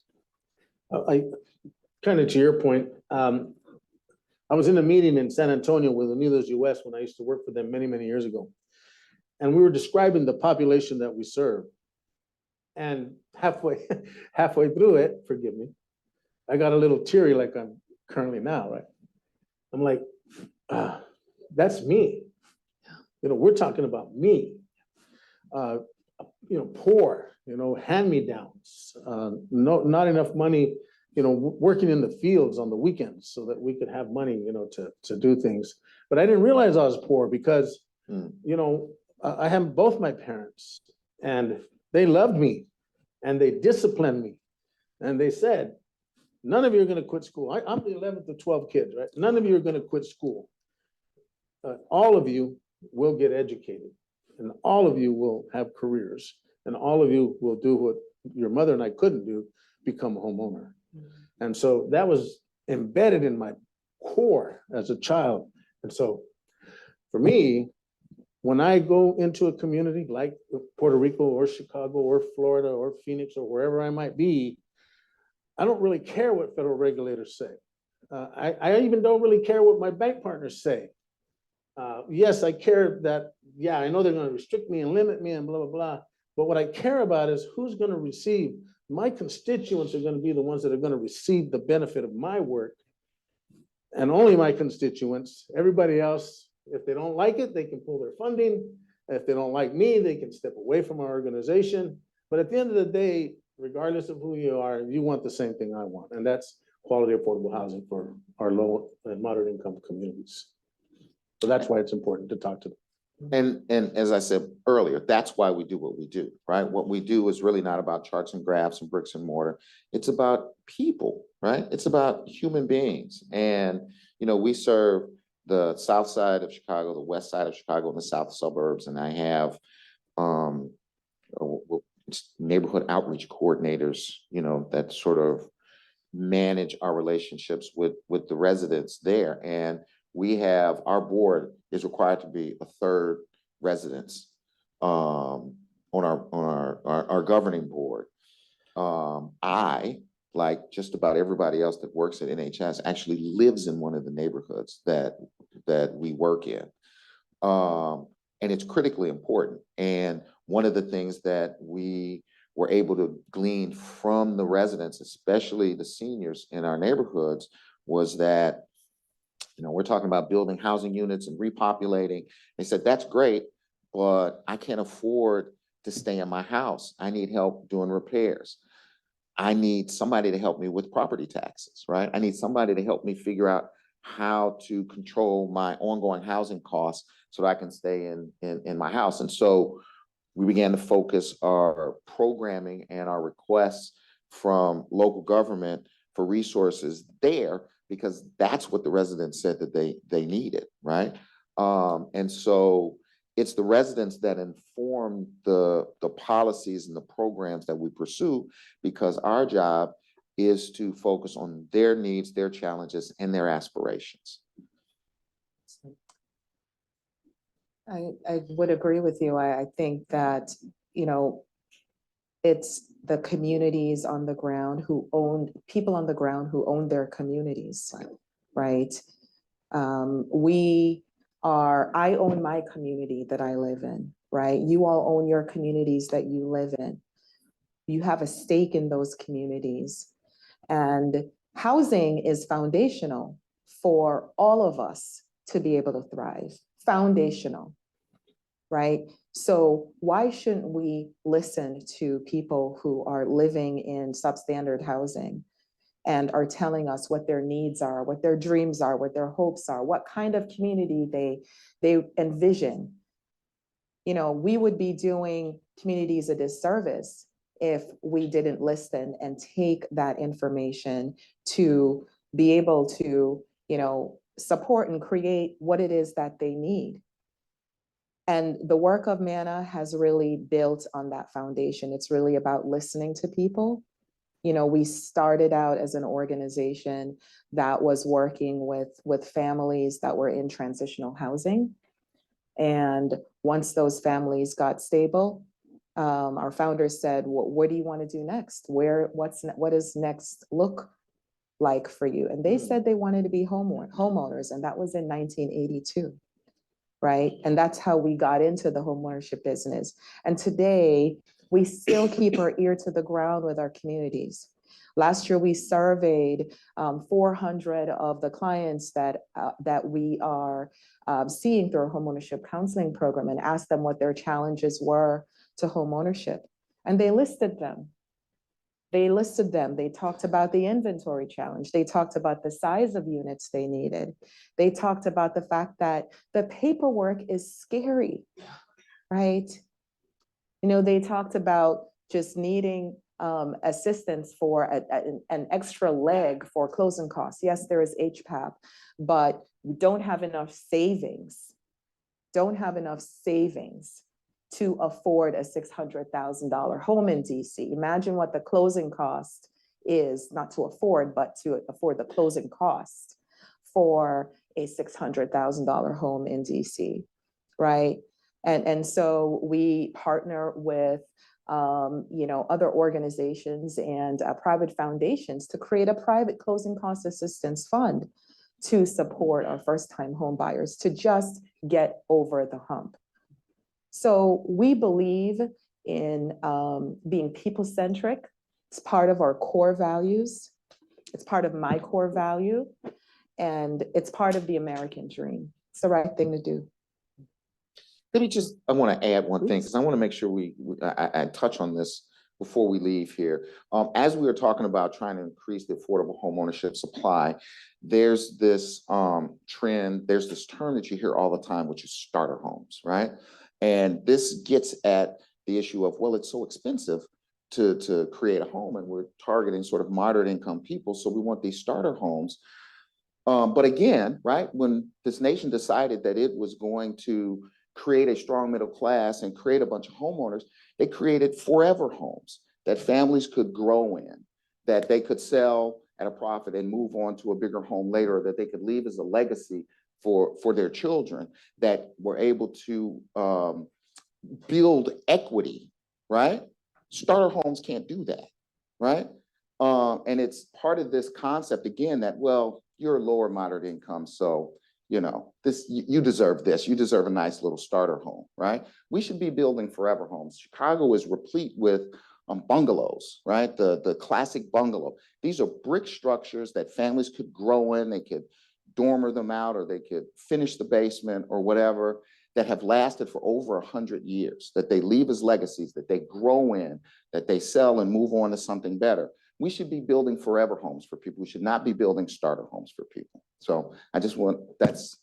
I kind of to your point, I was in a meeting in San Antonio with Unidos US when I used to work for them many, many years ago. And we were describing the population that we serve. And halfway through it, forgive me, I got a little teary like I'm currently now, right? I'm like, that's me. We're talking about me. Poor, hand-me-downs, not enough money, working in the fields on the weekends so that we could have money, to do things. But I didn't realize I was poor because, I have both my parents, and they loved me and they disciplined me. And they said, none of you are going to quit school. I'm the 11th of 12 kids, right? None of you are going to quit school. All of you will get educated, and all of you will have careers, and all of you will do what your mother and I couldn't do, become a homeowner. And so that was embedded in my core as a child. And so for me, when I go into a community like Puerto Rico or Chicago or Florida or Phoenix or wherever I might be, I don't really care what federal regulators say. I even don't really care what my bank partners say. Yes, I care that, yeah, I know they're going to restrict me and limit me and blah, blah, blah. But what I care about is who's going to receive. My constituents are going to be the ones that are going to receive the benefit of my work. And only my constituents. Everybody else, if they don't like it, they can pull their funding. If they don't like me, they can step away from our organization. But at the end of the day, regardless of who you are, you want the same thing I want. And that's quality affordable housing for our low and moderate income communities. So that's why it's important to talk to them. And as I said earlier, that's why we do what we do, right? What we do is really not about charts and graphs and bricks and mortar. It's about people, right? It's about human beings. And, you know, we serve the south side of Chicago, the west side of Chicago, and the south suburbs. And I have neighborhood outreach coordinators, you know, that sort of manage our relationships with the residents there. And we have, our board is required to be a third residents on our governing board. I, like just about everybody else that works at NHS, actually lives in one of the neighborhoods that we work in. And it's critically important. And one of the things that we were able to glean from the residents, especially the seniors in our neighborhoods, was that, you know, we're talking about building housing units and repopulating. They said, that's great, but I can't afford to stay in my house. I need help doing repairs. I need somebody to help me with property taxes, right? I need somebody to help me figure out how to control my ongoing housing costs so that I can stay in my house. And so we began to focus our programming and our requests from local government for resources there, because that's what the residents said that they needed, right? And so it's the residents that inform the policies and the programs that we pursue, because our job is to focus on their needs, their challenges, and their aspirations. I would agree with you. I think that, you know, it's the communities on the ground who own, people on the ground who own their communities, right? I own my community that I live in, right? You all own your communities that you live in. You have a stake in those communities. And housing is foundational for all of us to be able to thrive, foundational, right? So why shouldn't we listen to people who are living in substandard housing and are telling us what their needs are, what their dreams are, what their hopes are, what kind of community they envision? You know, we would be doing communities a disservice if we didn't listen and take that information to be able to, you know, support and create what it is that they need. And the work of MANA has really built on that foundation. It's really about listening to people. You know, we started out as an organization that was working with families that were in transitional housing. And once those families got stable, our founders said, what do you want to do next? What does next look like for you? And they said they wanted to be homeowners, and that was in 1982, right? And that's how we got into the homeownership business. And today, we still keep our ear to the ground with our communities. Last year, we surveyed 400 of the clients that we are seeing through our homeownership counseling program, and asked them what their challenges were to homeownership. And they listed them. They talked about the inventory challenge. They talked about the size of units they needed. They talked about the fact that the paperwork is scary, right? You know, they talked about just needing assistance for an extra leg for closing costs. Yes, there is HPAP, but we don't have enough savings don't have enough savings to afford a $600,000 home in DC. Imagine what the closing cost is, not to afford, but to afford the closing cost for a $600,000 home in DC, right? And so we partner with other organizations and private foundations to create a private closing cost assistance fund to support our first-time home buyers to just get over the hump. So we believe in being people-centric. It's part of our core values. It's part of my core value, and it's part of the American dream. It's the right thing to do. I want to add one thing, because I want to make sure I touch on this before we leave here. As we were talking about trying to increase the affordable homeownership supply, there's this trend, there's this term that you hear all the time, which is starter homes, right? And this gets at the issue of, well, it's so expensive to create a home, and we're targeting sort of moderate income people, so we want these starter homes. But again, right, when this nation decided that it was going to create a strong middle class and create a bunch of homeowners, they created forever homes that families could grow in, that they could sell at a profit and move on to a bigger home later, or that they could leave as a legacy for their children, that were able to build equity, right? Starter homes can't do that, right? And it's part of this concept, again, that, well, you're a lower moderate income, so you deserve this. You deserve a nice little starter home, right? We should be building forever homes. Chicago is replete with bungalows, right? The classic bungalow. These are brick structures that families could grow in. They could dormer them out, or they could finish the basement or whatever, that have lasted for over 100 years, that they leave as legacies, that they grow in, that they sell and move on to something better. We should be building forever homes for people. We should not be building starter homes for people. So I just want, that's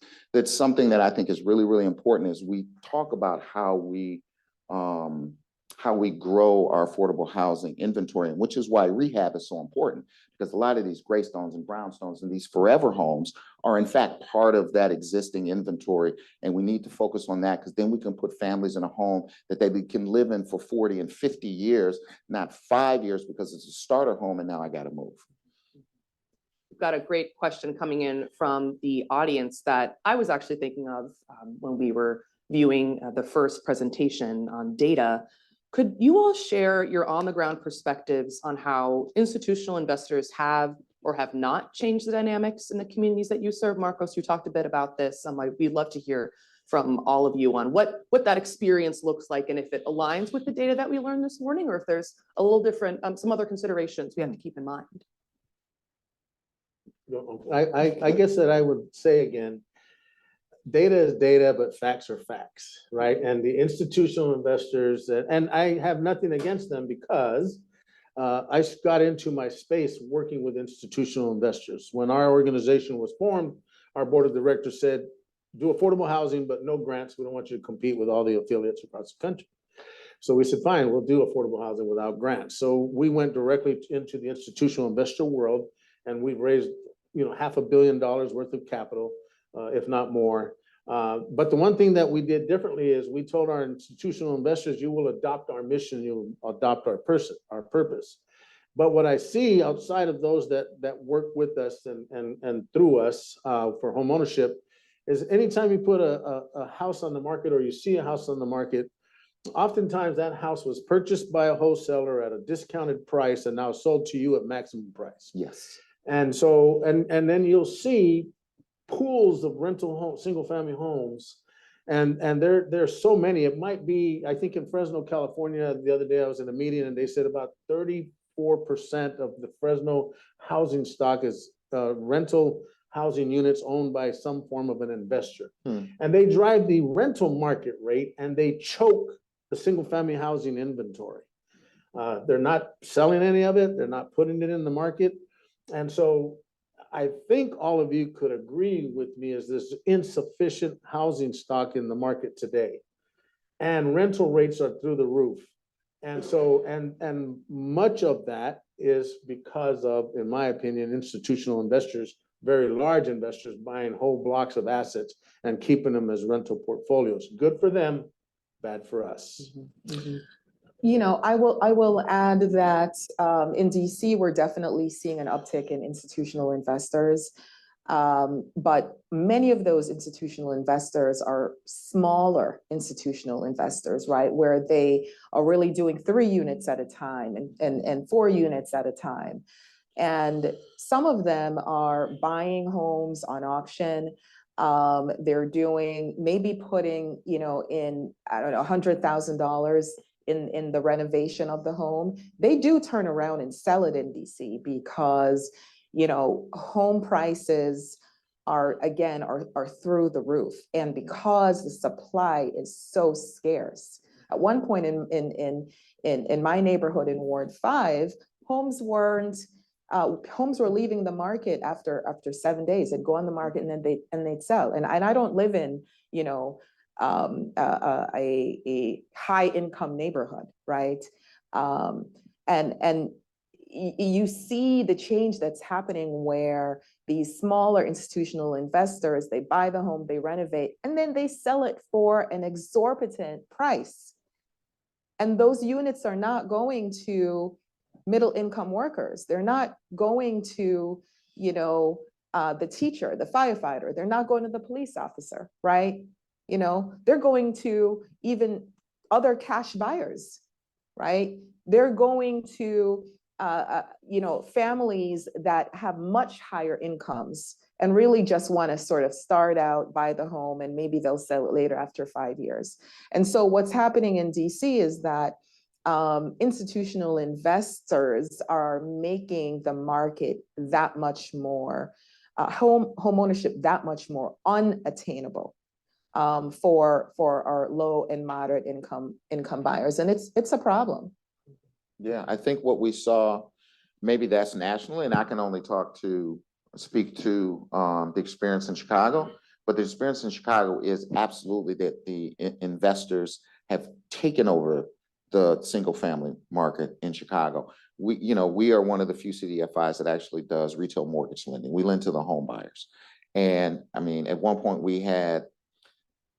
something that I think is really, really important as we talk about how we grow our affordable housing inventory, and which is why rehab is so important, because a lot of these graystones and brownstones and these forever homes are in fact part of that existing inventory. And we need to focus on that, because then we can put families in a home that they can live in for 40 and 50 years, not 5 years because it's a starter home and now I got to move. We've got a great question coming in from the audience that I was actually thinking of when we were viewing the first presentation on data. Could you all share your on-the-ground perspectives on how institutional investors have or have not changed the dynamics in the communities that you serve? Marcos, you talked a bit about this. We'd love to hear from all of you on what that experience looks like, and if it aligns with the data that we learned this morning, or if there's a little different, some other considerations we have to keep in mind. I guess that I would say again, data is data, but facts are facts, right? And the institutional investors, and I have nothing against them, because I got into my space working with institutional investors. When our organization was formed, our board of directors said, do affordable housing, but no grants. We don't want you to compete with all the affiliates across the country. So we said, fine, we'll do affordable housing without grants. So we went directly into the institutional investor world, and we've raised $500 million worth of capital, if not more. But the one thing that we did differently is we told our institutional investors, you will adopt our mission, you'll adopt our purpose. But what I see outside of those that work with us and through us for home ownership is anytime you put a house on the market, or you see a house on the market, oftentimes that house was purchased by a wholesaler at a discounted price and now sold to you at maximum price. Yes. And so, and then you'll see pools of rental home, single family homes. And there's so many. It might be, I think in Fresno, California, the other day I was in a meeting and they said about 34% of the Fresno housing stock is rental housing units owned by some form of an investor. And they drive the rental market rate and they choke the single family housing inventory. They're not selling any of it. They're not putting it in the market. And so I think all of you could agree with me is there's insufficient housing stock in the market today. And rental rates are through the roof. And so, and much of that is because of, in my opinion, institutional investors very large investors buying whole blocks of assets and keeping them as rental portfolios. Good for them, bad for us. You know, I will add that in DC, we're definitely seeing an uptick in institutional investors. But many of those institutional investors are smaller institutional investors, right? Where they are really doing 3 units at a time and 4 units at a time. And some of them are buying homes on auction. They're doing, maybe putting, you know, in, I don't know, $100,000 in the renovation of the home. They do turn around and sell it in DC because, you know, home prices are through the roof. And because the supply is so scarce. At one point in my neighborhood in Ward 5, homes were leaving the market after 7 days. They'd go on the market and then they'd sell. And I don't live in, you know, a high income neighborhood, right? And you see the change that's happening where these smaller institutional investors, they buy the home, they renovate, and then they sell it for an exorbitant price. And those units are not going to middle income workers. They're not going to, you know, the teacher, the firefighter. They're not going to the police officer, right? You know, they're going to even other cash buyers, right? They're going to, you know, families that have much higher incomes and really just want to sort of start out, buy the home, and maybe they'll sell it later after 5 years. And so what's happening in DC is that institutional investors are making the market that much more, home ownership that much more unattainable for our low and moderate income buyers. And it's a problem. Yeah, I think what we saw, maybe that's nationally, and I can only speak to the experience in Chicago, but the experience in Chicago is absolutely that the investors have taken over the single family market in Chicago. We are one of the few CDFIs that actually does retail mortgage lending. We lend to the home buyers. And I mean, at one point we had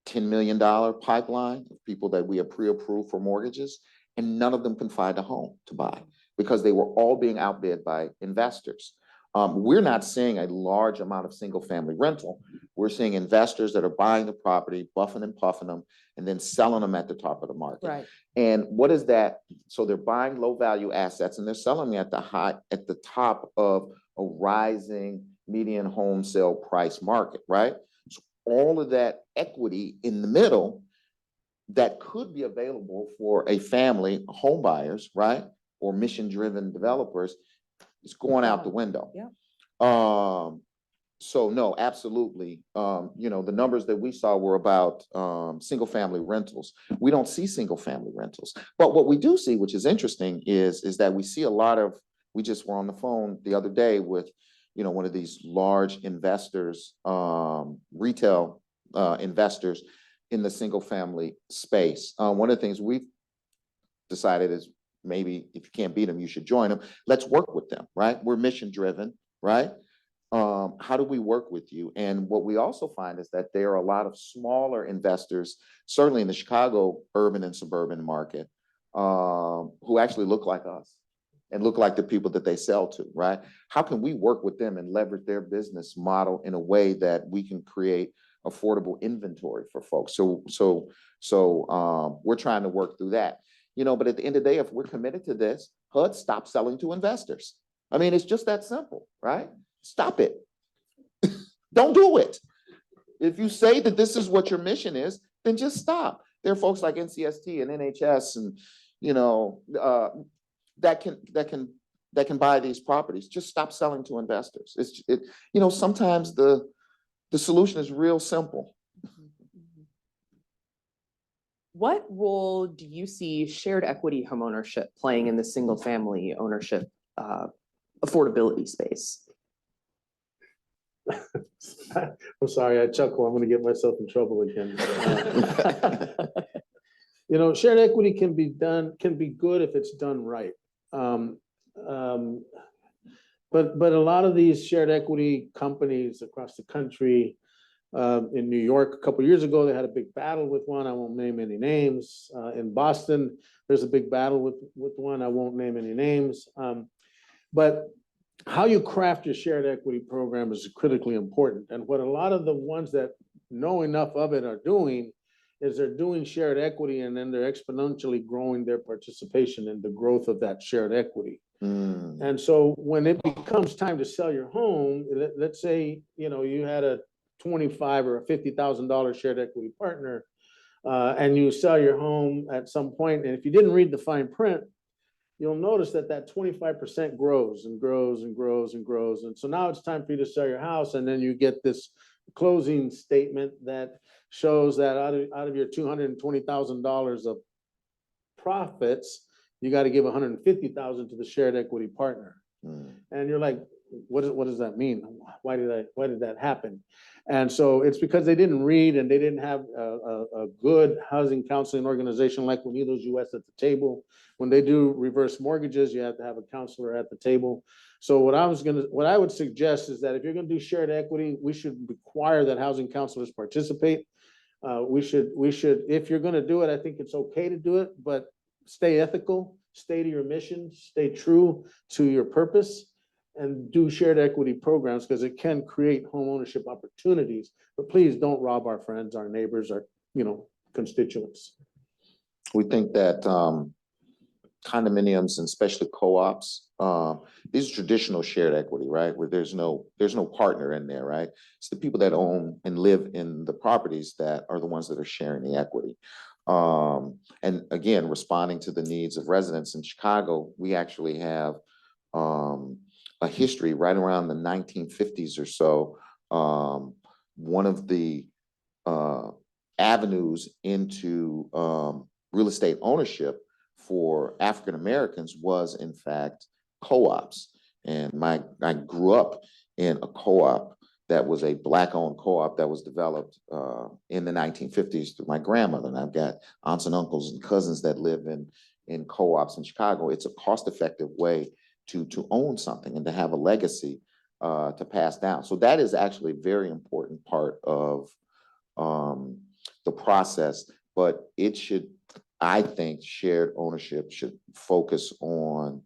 $10 million pipeline of people that we have pre-approved for mortgages, and none of them can find a home to buy because they were all being outbid by investors. We're not seeing a large amount of single family rental. We're seeing investors that are buying the property, buffing and puffing them, and then selling them at the top of the market. Right. And what is that? So they're buying low value assets and they're selling them at the top of a rising median home sale price market, right? So all of that equity in the middle that could be available for a family, home buyers, right? Or mission-driven developers, is going out the window. Yeah. So no, absolutely. The numbers that we saw were about single-family rentals. We don't see single-family rentals. But what we do see, which is interesting, is that we see a lot of, we just were on the phone the other day with, one of these large investors, retail investors in the single-family space. One of the things we've decided is maybe if you can't beat them, you should join them. Let's work with them, right? We're mission-driven, right? How do we work with you? And what we also find is that there are a lot of smaller investors, certainly in the Chicago urban and suburban market, who actually look like us and look like the people that they sell to, right? How can we work with them and leverage their business model in a way that we can create affordable inventory for folks? So we're trying to work through that. But at the end of the day, if we're committed to this, HUD, stop selling to investors. I mean, it's just that simple, right? Stop it. Don't do it. If you say that this is what your mission is, then just stop. There are folks like NCST and NHS and, that can buy these properties. Just stop selling to investors. Sometimes the solution is real simple. What role do you see shared equity homeownership playing in the single family ownership affordability space? I'm sorry, I chuckle. I'm going to get myself in trouble again. Shared equity can be good if it's done right. But a lot of these shared equity companies across the country, in New York, a couple years ago, they had a big battle with one. I won't name any names. In Boston, there's a big battle with one. I won't name any names. But how you craft your shared equity program is critically important. And what a lot of the ones that know enough of it are doing is they're doing shared equity, and then they're exponentially growing their participation in the growth of that shared equity. And so when it becomes time to sell your home, let's say, you had a $25,000 or a $50,000 shared equity partner, and you sell your home at some point, and if you didn't read the fine print, you'll notice that 25% grows and grows and grows and grows. And so now it's time for you to sell your house, and then you get this closing statement that shows that out of your $220,000 of profits, you got to give $150,000 to the shared equity partner. And you're like, what does that mean? Why did that happen? And so it's because they didn't read, and they didn't have a good housing counseling organization like Unidos US at the table. When they do reverse mortgages, you have to have a counselor at the table. So what I would suggest is that if you're gonna do shared equity, we should require that housing counselors participate. We should, if you're gonna do it, I think it's okay to do it, but stay ethical, stay to your mission, stay true to your purpose, and do shared equity programs, because it can create home ownership opportunities. But please don't rob our friends, our neighbors, our constituents. We think that condominiums, and especially co-ops, these are traditional shared equity, right? Where there's no partner in there, right? It's the people that own and live in the properties that are the ones that are sharing the equity. And again, responding to the needs of residents in Chicago, we actually have a history right around the 1950s or so. One of the avenues into real estate ownership for African Americans was, in fact, co-ops. And I grew up in a co-op that was a Black-owned co-op that was developed in the 1950s through my grandmother. And I've got aunts and uncles and cousins that live in co-ops in Chicago. It's a cost-effective way to own something and to have a legacy to pass down. So that is actually a very important part of the process, but it should, I think, shared ownership should focus on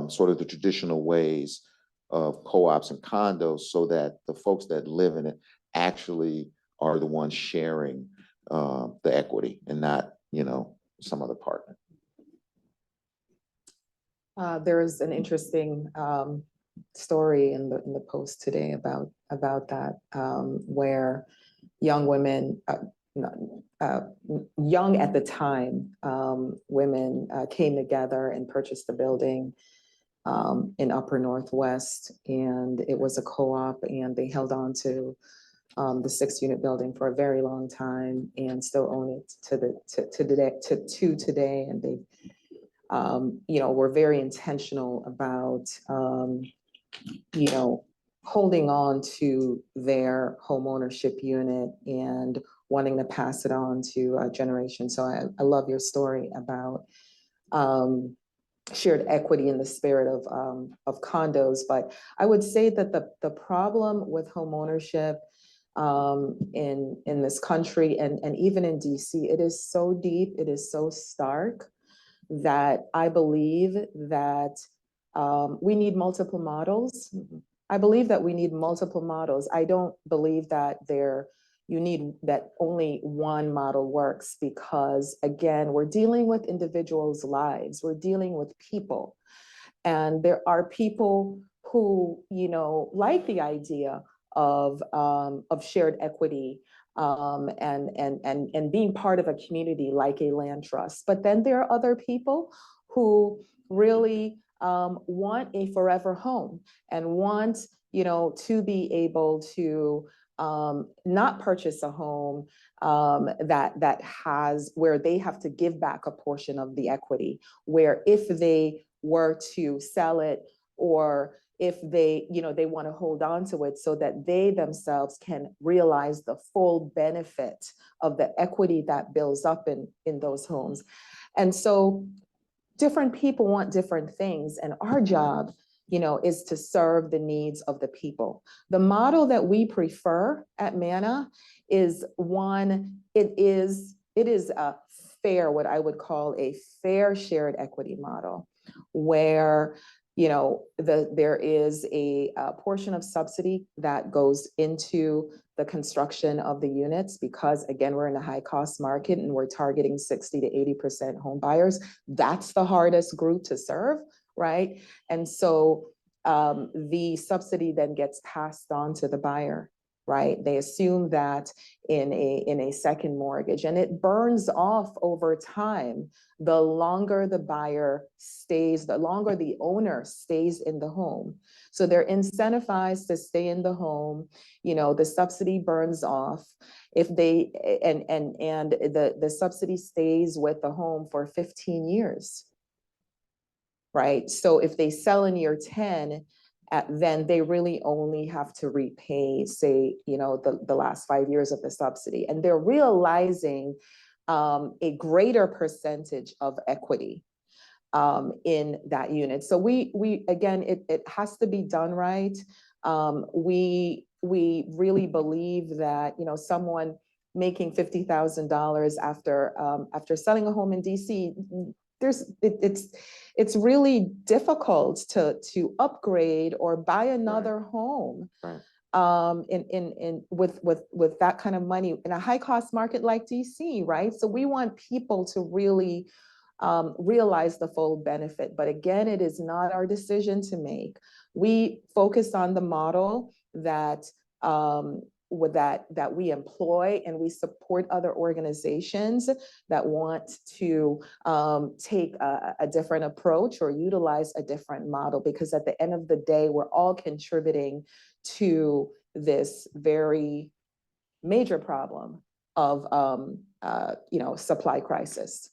sort of the traditional ways of co-ops and condos, so that the folks that live in it actually are the ones sharing the equity, and not, some other partner. There is an interesting story in the Post today about that, where young women, young at the time, women came together and purchased a building in Upper Northwest, and it was a co-op, and they held on to the 6-unit building for a very long time and still own it to today. And they were very intentional about holding on to their home ownership unit and wanting to pass it on to a generation. So I love your story about shared equity in the spirit of condos. But I would say that the problem with home ownership in this country, and even in DC, it is so deep, it is so stark, that I believe that we need multiple models. I believe that we need multiple models. I don't believe that you need that only one model works, because again, we're dealing with individuals' lives. We're dealing with people. And there are people who, like the idea of shared equity and being part of a community like a land trust. But then there are other people who really want a forever home and want, to be able to not purchase a home that has, where they have to give back a portion of the equity, where if they were to sell it, or if they want to hold on to it, so that they themselves can realize the full benefit of the equity that builds up in those homes. And so different people want different things, and our job is to serve the needs of the people. The model that we prefer at MANA is one, it is a fair, what I would call a fair shared equity model, where there is a portion of subsidy that goes into the construction of the units, because again, we're in a high cost market and we're targeting 60 to 80% home buyers. That's the hardest group to serve, right? And so the subsidy then gets passed on to the buyer, right? They assume that in a second mortgage, and it burns off over time. The longer the buyer stays, the longer the owner stays in the home. So they're incentivized to stay in the home. The subsidy burns off. If they, and the subsidy stays with the home for 15 years, right? So if they sell in year 10, then they really only have to repay, say, the last 5 years of the subsidy. And they're realizing a greater percentage of equity in that unit. So we again, it has to be done right. We really believe that, someone making $50,000 after selling a home in DC, it's really difficult to upgrade or buy another home. Right. With that kind of money in a high cost market like DC, right? So we want people to really realize the full benefit. But again, it is not our decision to make. We focus on the model that we employ, and we support other organizations that want to take a different approach or utilize a different model, because at the end of the day, we're all contributing to this very major problem of supply crisis.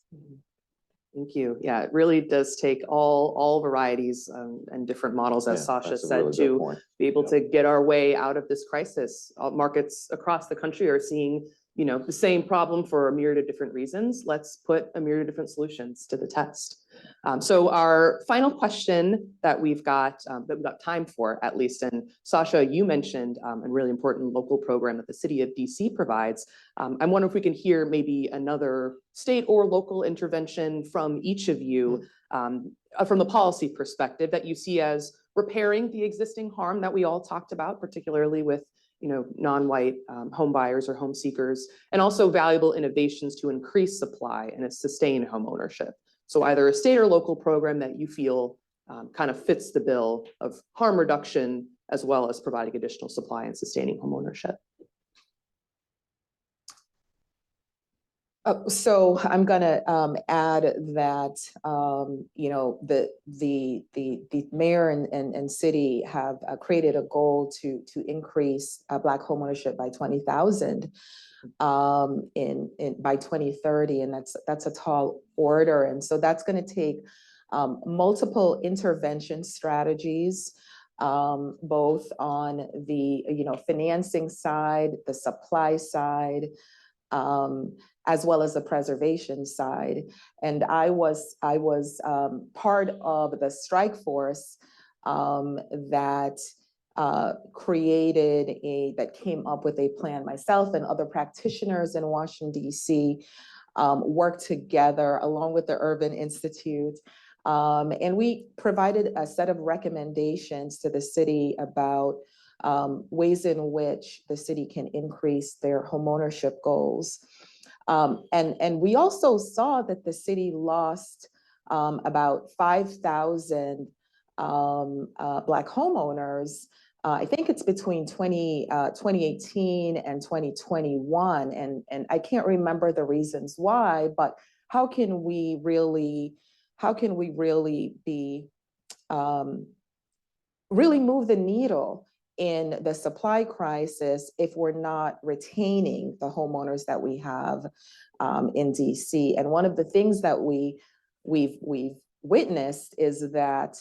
Thank you. Yeah, it really does take all varieties and different models, as Yeah, Sasha that's a said, really good to point. be able to get our way out of this crisis. Markets across the country are seeing, the same problem for a myriad of different reasons. Let's put a myriad of different solutions to the test. So our final question that we've got time for, at least, and Sasha, you mentioned a really important local program that the city of DC provides. I wonder if we can hear maybe another state or local intervention from each of you from the policy perspective that you see as repairing the existing harm that we all talked about, particularly with non-white home buyers or home seekers, and also valuable innovations to increase supply and sustain home ownership. So either a state or local program that you feel kind of fits the bill of harm reduction, as well as providing additional supply and sustaining home ownership. So I'm gonna add that the mayor and city have created a goal to increase Black homeownership by 20,000 by 2030, and that's a tall order. And so that's going to take multiple intervention strategies, both on the financing side, the supply side, as well as the preservation side. And I was part of the strike force that came up with a plan. Myself and other practitioners in Washington, D.C. Worked together along with the Urban Institute. And we provided a set of recommendations to the city about ways in which the city can increase their homeownership goals. And we also saw that the city lost about 5,000 Black homeowners. I think it's between 2018 and 2021. And I can't remember the reasons why, but how can we really be, really move the needle in the supply crisis if we're not retaining the homeowners that we have in DC? And one of the things that we've witnessed is that,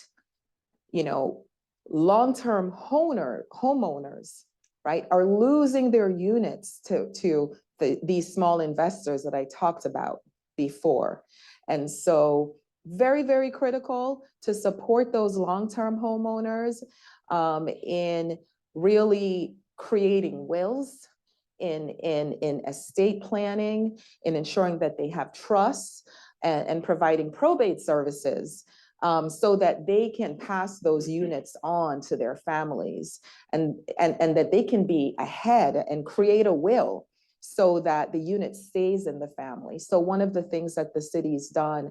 long-term homeowners, right, are losing their units to these small investors that I talked about before. And so very, very critical to support those long-term homeowners in really creating wills, in estate planning, in ensuring that they have trusts and providing probate services so that they can pass those units on to their families and that they can be ahead and create a will so that the unit stays in the family. So one of the things that the city's done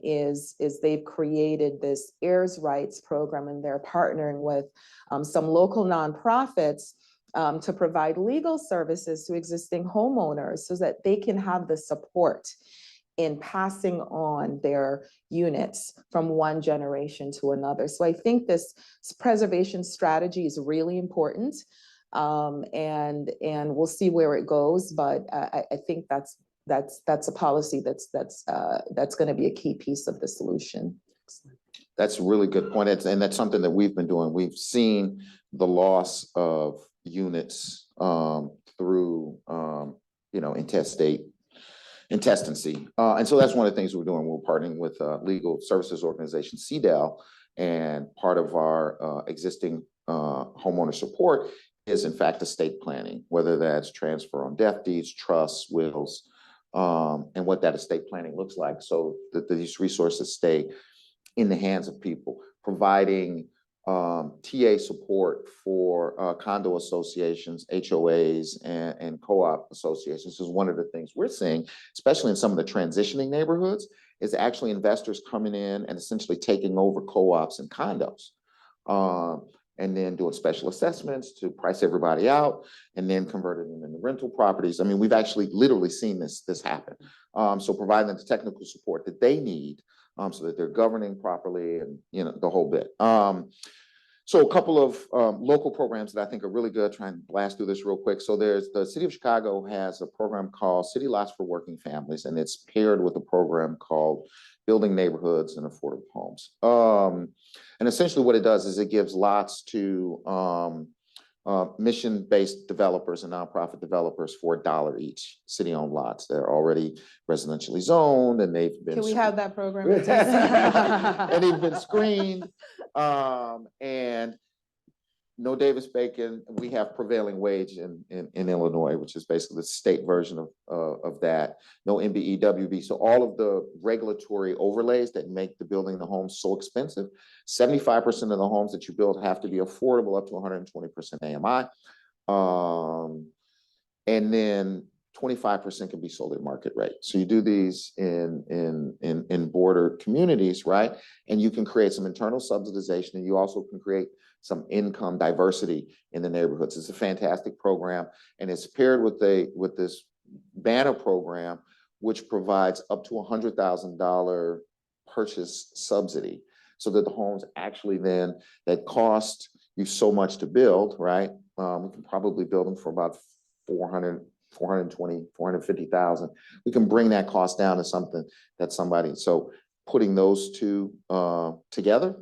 is they've created this heirs rights program, and they're partnering with some local nonprofits to provide legal services to existing homeowners so that they can have the support in passing on their units from one generation to another. So I think this preservation strategy is really important. And we'll see where it goes, but I think that's a policy that's going to be a key piece of the solution. That's a really good point. And that's something that we've been doing. We've seen the loss of units through, intestacy. And so that's one of the things we're doing. We're partnering with legal services organization, CDEL, and part of our existing homeowner support is in fact estate planning, whether that's transfer on death deeds, trusts, wills, and what that estate planning looks like so that these resources stay in the hands of people, providing TA support for condo associations, HOAs, and co-op associations. This is one of the things we're seeing, especially in some of the transitioning neighborhoods, is actually investors coming in and essentially taking over co-ops and condos. And then doing special assessments to price everybody out and then converting them into rental properties. I mean, we've actually literally seen this happen. So providing them the technical support that they need so that they're governing properly and, the whole bit. So a couple of local programs that I think are really good, try and blast through this real quick. So there's the City of Chicago has a program called City Lots for Working Families, and it's paired with a program called Building Neighborhoods and Affordable Homes. And essentially what it does is it gives lots to mission-based developers and nonprofit developers for $1 each, city-owned lots. They're already residentially zoned and they've been— Can we have that program? and they've been screened. And no Davis-Bacon, we have prevailing wage in Illinois, which is basically the state version of that. No MBEWB. So all of the regulatory overlays that make the building the homes so expensive, 75% of the homes that you build have to be affordable up to 120% AMI. And then 25% can be sold at market rate. So you do these in border communities, right? And you can create some internal subsidization, and you also can create some income diversity in the neighborhoods. It's a fantastic program, and it's paired with this Banner program, which provides up to $100,000 purchase subsidy, so that the homes actually then that cost you so much to build, right? We can probably build them for about 450,000. We can bring that cost down to something that somebody, so putting those two together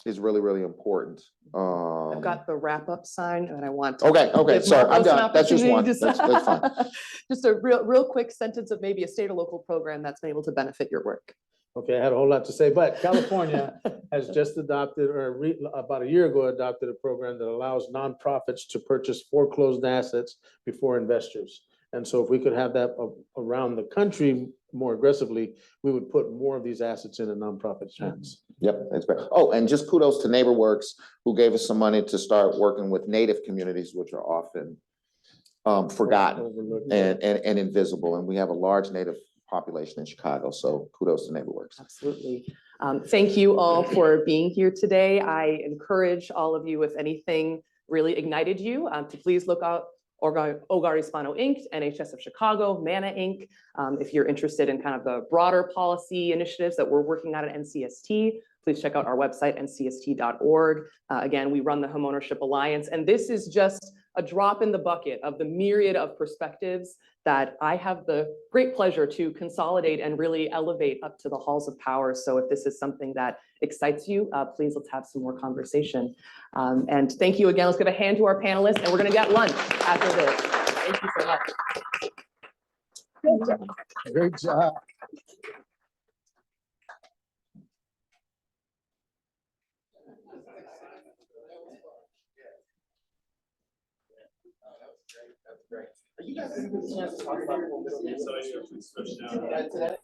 is really, really important. I've got the wrap-up sign and I want to. Okay, sorry, I'm Marcos an done. That's just one. opportunity to- That's fine. Just a real quick sentence of maybe a state or local program that's been able to benefit your work. Okay, I had a whole lot to say, but California has just adopted, or about a year ago, adopted a program that allows nonprofits to purchase foreclosed assets before investors. And so if we could have that around the country more aggressively, we would put more of these assets in a nonprofit's hands. Yep, that's great. Oh, and just kudos to NeighborWorks, who gave us some money to start working with Native communities, which are often forgotten Overlooked. and invisible. And we have a large Native population in Chicago, so kudos to NeighborWorks. Absolutely. Thank you all for being here today. I encourage all of you, if anything really ignited you, to please look out Hogar Hispano Inc., NHS of Chicago, MANA Inc. If you're interested in kind of the broader policy initiatives that we're working on at NCST, please check out our website, ncst.org. Again, we run the Homeownership Alliance, and this is just a drop in the bucket of the myriad of perspectives that I have the great pleasure to consolidate and really elevate up to the halls of power. So if this is something that excites you, please let's have some more conversation. And thank you again. Let's give a hand to our panelists, and we're going to get lunch after this. Thank you so much. Great job. Great. Are you guys gonna give us a chance to talk about today?